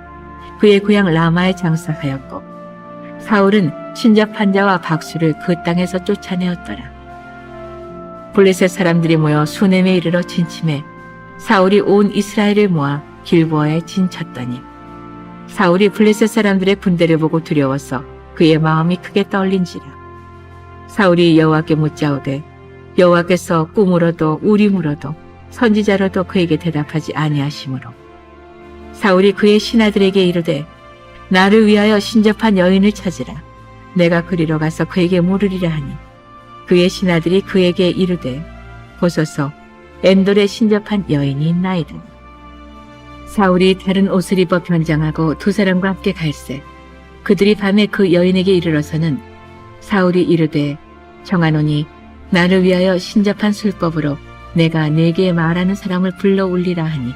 그의 고향 라마에 장사하였고, 사울은 친잡한 자와 박수를 그 땅에서 쫓아내었더라. 블레셋 사람들이 모여 수넴에 이르러 진침해 사울이 온 이스라엘을 모아 길보아에 진쳤더니, 사울이 블레셋 사람들의 군대를 보고 두려워서 그의 마음이 크게 떨린지라. 사울이 여호와께 묻자오되 여호와께서 꿈으로도 우림으로도 선지자로도 그에게 대답하지 아니하시므로, 사울이 그의 신하들에게 이르되 나를 위하여 신접한 여인을 찾으라. 내가 그리로 가서 그에게 물으리라 하니, 그의 신하들이 그에게 이르되 보소서 엔돌에 신접한 여인이 있나이다. 사울이 다른 옷을 입어 변장하고 두 사람과 함께 갈새 그들이 밤에 그 여인에게 이르러서는 사울이 이르되 정하노니 나를 위하여 신접한 술법으로 내가 네게 말하는 사람을 불러 올리라 하니,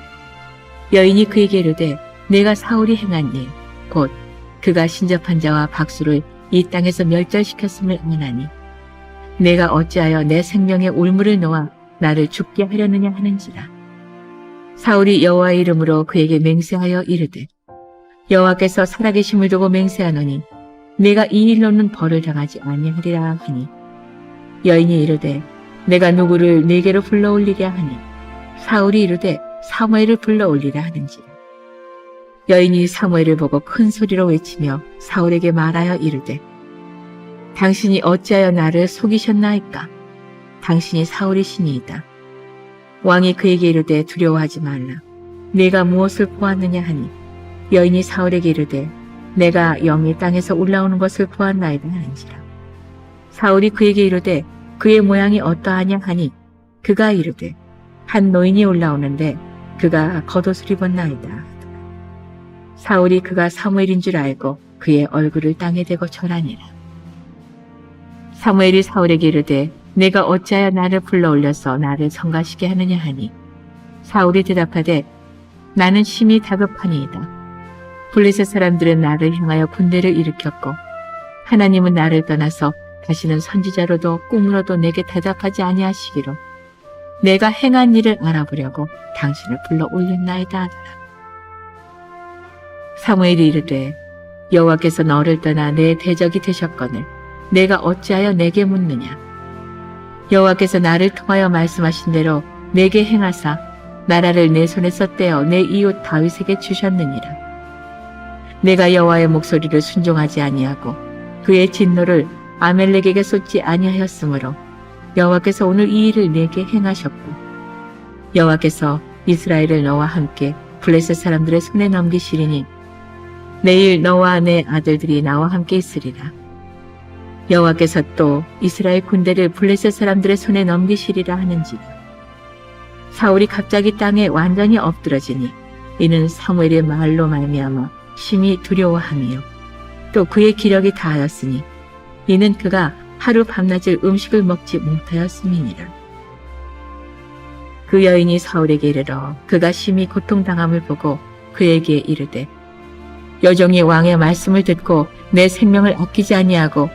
여인이 그에게 이르되 내가 사울이 행한 일 곧 그가 신접한 자와 박수를 이 땅에서 멸절시켰음을 아나니 내가 어찌하여 내 생명의 올무를 놓아 나를 죽게 하려느냐 하는지라. 사울이 여호와의 이름으로 그에게 맹세하여 이르되 여호와께서 살아계심을 두고 맹세하노니 내가 이 일로는 벌을 당하지 아니하리라 하니 여인이 이르되 내가 누구를 네게로 불러올리랴 하니 사울이 이르되 사무엘을 불러올리라 하는지라. 여인이 사무엘을 보고 큰 소리로 외치며 사울에게 말하여 이르되 당신이 어찌하여 나를 속이셨나이까? 당신이 사울이시니이다. 왕이 그에게 이르되 두려워하지 말라. 네가 무엇을 보았느냐 하니 여인이 사울에게 이르되 내가 영이 땅에서 올라오는 것을 보았나이다 하는지라. 사울이 그에게 이르되 그의 모양이 어떠하냐 하니 그가 이르되 한 노인이 올라오는데 그가 겉옷을 입었나이다. 사울이 그가 사무엘인 줄 알고 그의 얼굴을 땅에 대고 절하니라. 사무엘이 사울에게 이르되 내가 어찌하여 나를 불러올려서 나를 성가시게 하느냐 하니 사울이 대답하되 나는 심히 다급하니이다. 블레셋 사람들은 나를 향하여 군대를 일으켰고 하나님은 나를 떠나서 다시는 선지자로도 꿈으로도 내게 대답하지 아니하시기로 내가 행한 일을 알아보려고 당신을 불러 올렸나이다 하더라. 사무엘이 이르되 여호와께서 너를 떠나 내 대적이 되셨거늘 내가 어찌하여 내게 묻느냐. 여호와께서 나를 통하여 말씀하신 대로 내게 행하사 나라를 내 손에서 떼어 내 이웃 다윗에게 주셨느니라. 내가 여호와의 목소리를 순종하지 아니하고 그의 진노를 아멜렉에게 쏟지 아니하였으므로 여호와께서 오늘 이 일을 내게 행하셨고 여호와께서 이스라엘을 너와 함께 블레셋 사람들의 손에 넘기시리니 내일 너와 내 아들들이 나와 함께 있으리라. 여호와께서 또 이스라엘 군대를 블레셋 사람들의 손에 넘기시리라 하는지라. 사울이 갑자기 땅에 완전히 엎드러지니 이는 사무엘의 말로 말미암아 심히 두려워함이요 또 그의 기력이 다하였으니 이는 그가 하루 밤낮을 음식을 먹지 못하였음이니라. 그 여인이 사울에게 이르러 그가 심히 고통당함을 보고 그에게 이르되 여종이 왕의 말씀을 듣고 내 생명을 아끼지 아니하고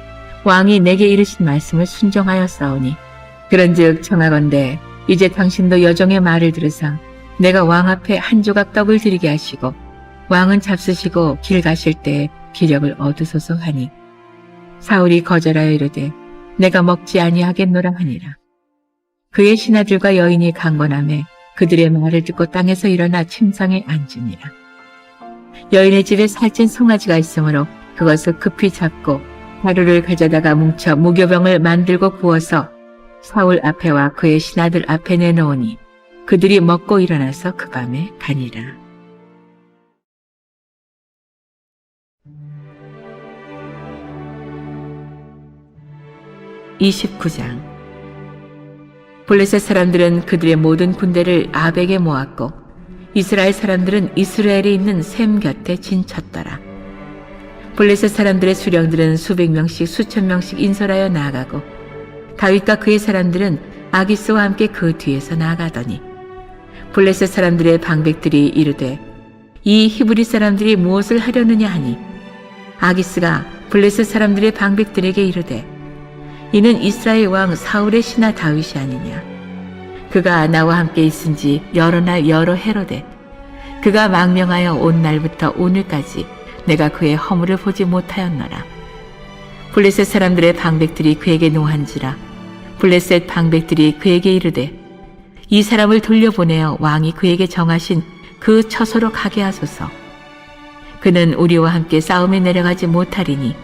왕이 내게 이르신 말씀을 순종하였사오니 그런즉 청하건대 이제 당신도 여종의 말을 들으사 내가 왕 앞에 한 조각 떡을 드리게 하시고 왕은 잡수시고 길 가실 때 기력을 얻으소서 하니 사울이 거절하여 이르되 내가 먹지 아니하겠노라 하니라. 그의 신하들과 여인이 강건하매 그들의 말을 듣고 땅에서 일어나 침상에 앉으니라. 여인의 집에 살찐 송아지가 있으므로 그것을 급히 잡고 가루를 가져다가 뭉쳐 무교병을 만들고 부어서 사울 앞에와 그의 신하들 앞에 내놓으니 그들이 먹고 일어나서 그 밤에 가니라. 29장. 블레셋 사람들은 그들의 모든 군대를 아벡에 모았고 이스라엘 사람들은 이스라엘에 있는 셈 곁에 진쳤더라. 블레셋 사람들의 수령들은 수백 명씩 수천 명씩 인솔하여 나아가고 다윗과 그의 사람들은 아기스와 함께 그 뒤에서 나아가더니 블레셋 사람들의 방백들이 이르되 이 히브리 사람들이 무엇을 하려느냐 하니 아기스가 블레셋 사람들의 방백들에게 이르되 이는 이스라엘 왕 사울의 신하 다윗이 아니냐. 그가 나와 함께 있은지 여러 날 여러 해로되 그가 망명하여 온 날부터 오늘까지 내가 그의 허물을 보지 못하였노라. 블레셋 사람들의 방백들이 그에게 노한지라 블레셋 방백들이 그에게 이르되 이 사람을 돌려보내어 왕이 그에게 정하신 그 처소로 가게 하소서. 그는 우리와 함께 싸움에 내려가지 못하리니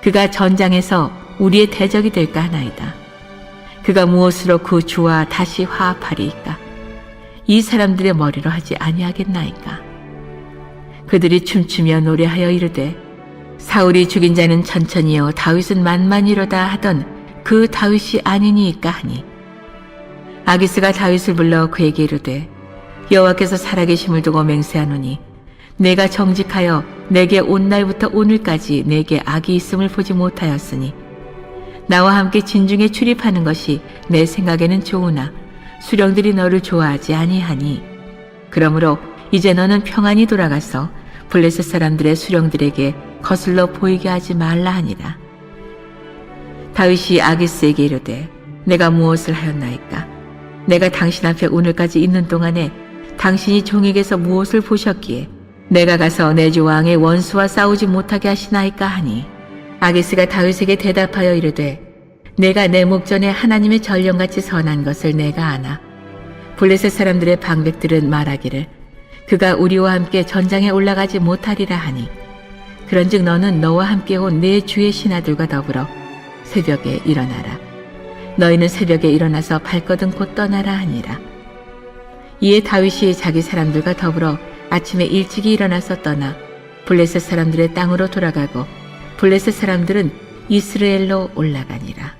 그가 전장에서 우리의 대적이 될까 하나이다. 그가 무엇으로 그 주와 다시 화합하리이까? 이 사람들의 머리로 하지 아니하겠나이까? 그들이 춤추며 노래하여 이르되 사울이 죽인 자는 천천히요 다윗은 만만이로다 하던 그 다윗이 아니니이까 하니 아기스가 다윗을 불러 그에게 이르되 여호와께서 살아계심을 두고 맹세하노니 내가 정직하여 내게 온 날부터 오늘까지 내게 악이 있음을 보지 못하였으니 나와 함께 진중에 출입하는 것이 내 생각에는 좋으나 수령들이 너를 좋아하지 아니하니 그러므로 이제 너는 평안히 돌아가서 블레셋 사람들의 수령들에게 거슬러 보이게 하지 말라 하니라. 다윗이 아기스에게 이르되 내가 무엇을 하였나이까? 내가 당신 앞에 오늘까지 있는 동안에 당신이 종에게서 무엇을 보셨기에 내가 가서 내 주 왕의 원수와 싸우지 못하게 하시나이까 하니 아기스가 다윗에게 대답하여 이르되 내가 내 목전에 하나님의 전령같이 선한 것을 내가 아나. 블레셋 사람들의 방백들은 말하기를 그가 우리와 함께 전장에 올라가지 못하리라 하니 그런즉 너는 너와 함께 온 내 주의 신하들과 더불어 새벽에 일어나라. 너희는 새벽에 일어나서 발거든 곧 떠나라 하니라. 이에 다윗이 자기 사람들과 더불어 아침에 일찍이 일어나서 떠나 블레셋 사람들의 땅으로 돌아가고 블레셋 사람들은 이스라엘로 올라가니라.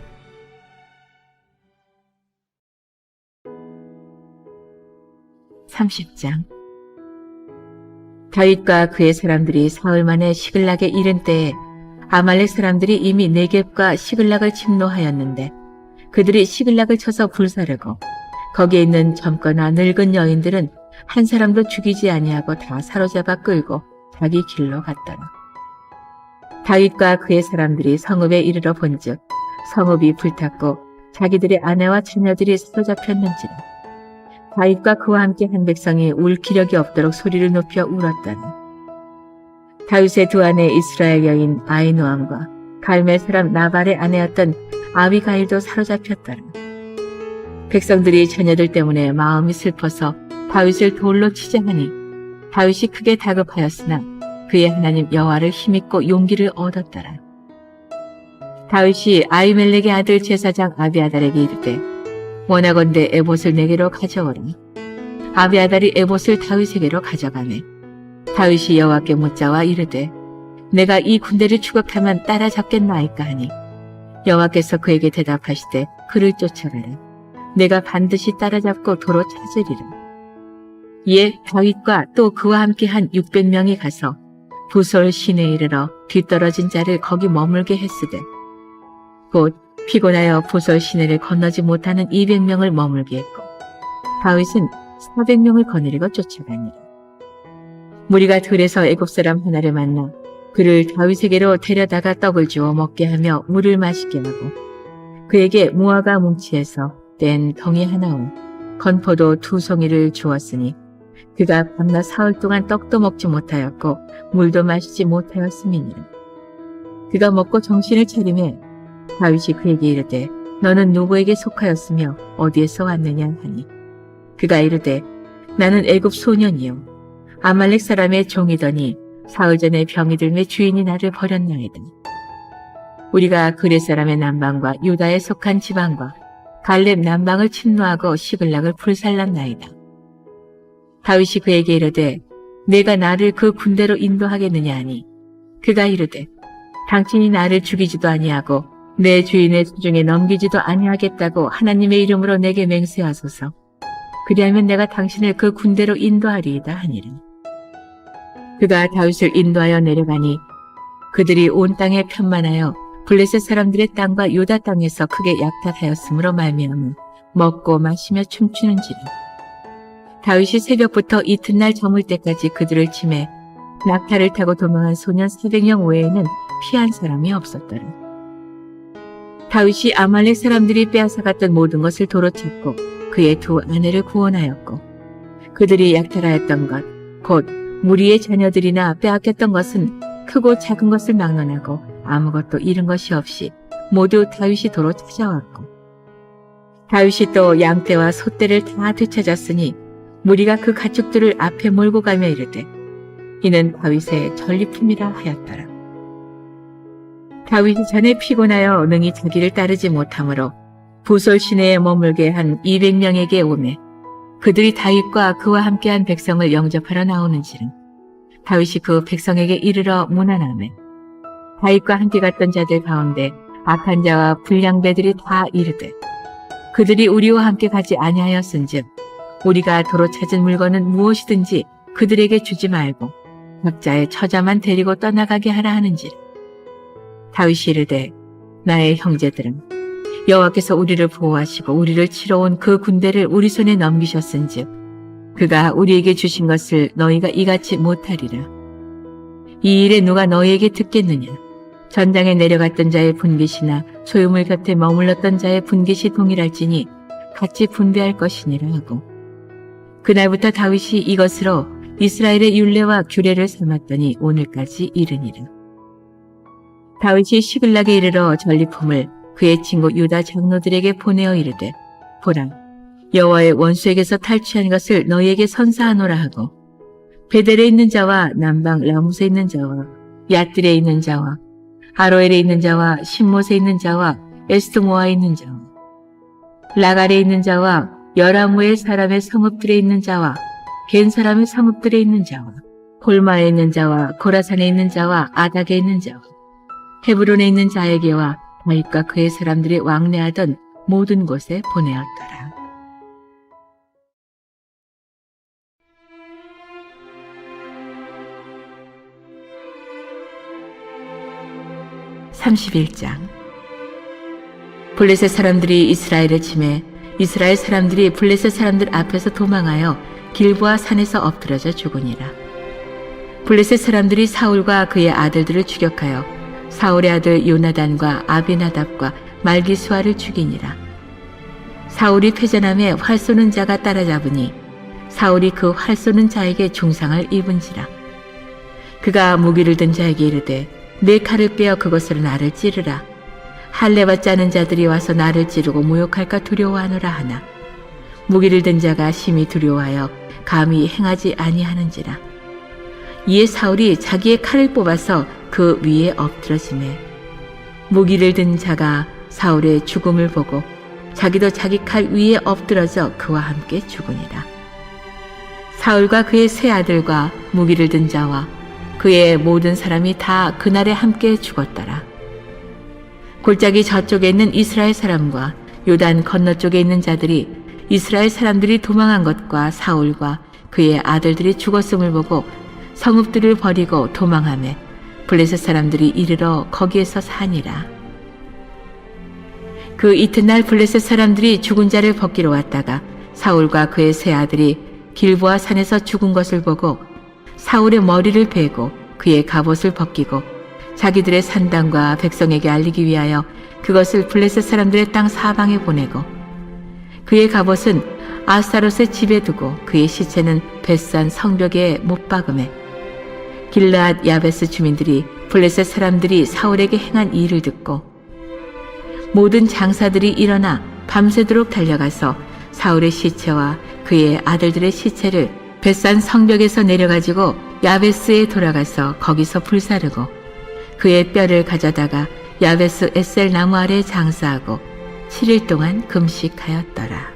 (30장) 다윗과 그의 사람들이 사흘 만에 시글락에 이른 때에 아말렉 사람들이 이미 네겝과 시글락을 침노하였는데 그들이 시글락을 쳐서 불사르고 거기에 있는 젊거나 늙은 여인들은 한 사람도 죽이지 아니하고 다 사로잡아 끌고 자기 길로 갔더라. 다윗과 그의 사람들이 성읍에 이르러 본즉 성읍이 불탔고 자기들의 아내와 자녀들이 사로잡혔는지라. 다윗과 그와 함께 한 백성이 울 기력이 없도록 소리를 높여 울었더라. 다윗의 두 아내 이스라엘 여인 아히노암과 갈멜 사람 나발의 아내였던 아비가일도 사로잡혔더라. 백성들이 자녀들 때문에 마음이 슬퍼서 다윗을 돌로 치자 하니 다윗이 크게 다급하였으나 그의 하나님 여호와를 힘입고 용기를 얻었더라. 다윗이 아히멜렉의 아들 제사장 아비아달에게 이르되 원하건대 에봇을 내게로 가져오라. 아비아달이 에봇을 다윗에게로 가져가매 다윗이 여호와께 묻자와 이르되 내가 이 군대를 추격하면 따라잡겠나이까 하니 여호와께서 그에게 대답하시되 그를 쫓아가라. 내가 반드시 따라잡고 도로 찾으리라. 이에 다윗과 또 그와 함께 한 600명이 가서 부솔 시내에 이르러 뒤떨어진 자를 거기 머물게 했으되 곧 피곤하여 부솔 시내를 건너지 못하는 200명을 머물게 했고 다윗은 400명을 거느리고 쫓아가니라. 무리가 들에서 애굽 사람 하나를 만나 그를 다윗에게로 데려다가 떡을 주어 먹게 하며 물을 마시게 하고 그에게 무화과 뭉치에서 뗀 덩이 하나와 건포도 2송이를 주었으니 그가 밤낮 사흘 동안 떡도 먹지 못하였고 물도 마시지 못하였음이니라. 그가 먹고 정신을 차리매 다윗이 그에게 이르되 너는 누구에게 속하였으며 어디에서 왔느냐 하니 그가 이르되 나는 애굽 소년이요 아말렉 사람의 종이더니 사흘 전에 병이 들매 주인이 나를 버렸나이다. 우리가 그레 사람의 남방과 유다에 속한 지방과 갈렙 남방을 침노하고 시글락을 불살랐나이다. 다윗이 그에게 이르되 내가 나를 그 군대로 인도하겠느냐 하니 그가 이르되 당신이 나를 죽이지도 아니하고 내 주인의 수중에 넘기지도 아니하겠다고 하나님의 이름으로 내게 맹세하소서. 그리하면 내가 당신을 그 군대로 인도하리이다 하니라. 그가 다윗을 인도하여 내려가니 그들이 온 땅에 편만하여 블레셋 사람들의 땅과 유다 땅에서 크게 약탈하였으므로 말미암아 먹고 마시며 춤추는지라. 다윗이 새벽부터 이튿날 저물 때까지 그들을 치매 낙타를 타고 도망한 소년 400명 외에는 피한 사람이 없었더라. 다윗이 아말렉 사람들이 빼앗아갔던 모든 것을 도로 찾고 그의 두 아내를 구원하였고 그들이 약탈하였던 것 곧 무리의 자녀들이나 빼앗겼던 것은 크고 작은 것을 막론하고 아무것도 잃은 것이 없이 모두 다윗이 도로 찾아왔고 다윗이 또 양떼와 소떼를 다 되찾았으니 무리가 그 가축들을 앞에 몰고 가며 이르되 이는 다윗의 전리품이라 하였더라. 다윗이 전에 피곤하여 능히 자기를 따르지 못하므로 부솔 시내에 머물게 한 200명에게 오매 그들이 다윗과 그와 함께한 백성을 영접하러 나오는지는 다윗이 그 백성에게 이르러 문안하매 다윗과 함께 갔던 자들 가운데 악한 자와 불량배들이 다 이르되 그들이 우리와 함께 가지 아니하였은즉 우리가 도로 찾은 물건은 무엇이든지 그들에게 주지 말고 각자의 처자만 데리고 떠나가게 하라 하는지라. 다윗이 이르되 나의 형제들은 여호와께서 우리를 보호하시고 우리를 치러 온 그 군대를 우리 손에 넘기셨은즉 그가 우리에게 주신 것을 너희가 이같이 못하리라. 이 일에 누가 너희에게 듣겠느냐. 전장에 내려갔던 자의 분깃이나 소유물 곁에 머물렀던 자의 분깃이 동일할지니 같이 분배할 것이니라 하고 그날부터 다윗이 이것으로 이스라엘의 율례와 규례를 삼았더니 오늘까지 이르니라. 다윗이 시글락에 이르러 전리품을 그의 친구 유다 장로들에게 보내어 이르되 보라 여호와의 원수에게서 탈취한 것을 너희에게 선사하노라 하고 베델에 있는 자와 남방 라못에 있는 자와 얏들에 있는 자와 아로엘에 있는 자와 신못에 있는 자와 에스드모아에 있는 자와 라갈에 있는 자와 여라무엘 사람의 성읍들에 있는 자와 겐 사람의 성읍들에 있는 자와 홀마에 있는 자와 고라산에 있는 자와 아닥에 있는 자와 헤브론에 있는 자에게와 다윗과 그의 사람들이 왕래하던 모든 곳에 보내었더라. (31장) 블레셋 사람들이 이스라엘을 치매 이스라엘 사람들이 블레셋 사람들 앞에서 도망하여 길보아 산에서 엎드러져 죽으니라. 블레셋 사람들이 사울과 그의 아들들을 추격하여 사울의 아들 요나단과 아비나답과 말기수아를 죽이니라. 사울이 패전함에 활 쏘는 자가 따라잡으니 사울이 그 활 쏘는 자에게 중상을 입은지라. 그가 무기를 든 자에게 이르되 내 칼을 빼어 그것으로 나를 찌르라. 할례와 짜는 자들이 와서 나를 찌르고 모욕할까 두려워하노라 하나 무기를 든 자가 심히 두려워하여 감히 행하지 아니하는지라. 이에 사울이 자기의 칼을 뽑아서 그 위에 엎드러지매 무기를 든 자가 사울의 죽음을 보고 자기도 자기 칼 위에 엎드러져 그와 함께 죽으니라. 사울과 그의 세 아들과 무기를 든 자와 그의 모든 사람이 다 그날에 함께 죽었더라. 골짜기 저쪽에 있는 이스라엘 사람과 요단 건너쪽에 있는 자들이 이스라엘 사람들이 도망한 것과 사울과 그의 아들들이 죽었음을 보고 성읍들을 버리고 도망하매 블레셋 사람들이 이르러 거기에서 사니라. 그 이튿날 블레셋 사람들이 죽은 자를 벗기러 왔다가 사울과 그의 세 아들이 길보아 산에서 죽은 것을 보고 사울의 머리를 베고 그의 갑옷을 벗기고 자기들의 산당과 백성에게 알리기 위하여 그것을 블레셋 사람들의 땅 사방에 보내고 그의 갑옷은 아스타롯의 집에 두고 그의 시체는 벳산 성벽에 못 박음에 길르앗 야베스 주민들이 블레셋 사람들이 사울에게 행한 일을 듣고 모든 장사들이 일어나 밤새도록 달려가서 사울의 시체와 그의 아들들의 시체를 벳산 성벽에서 내려가지고 야베스에 돌아가서 거기서 불사르고 그의 뼈를 가져다가 야베스 에셀 나무 아래 장사하고 7일 동안 금식하였더라.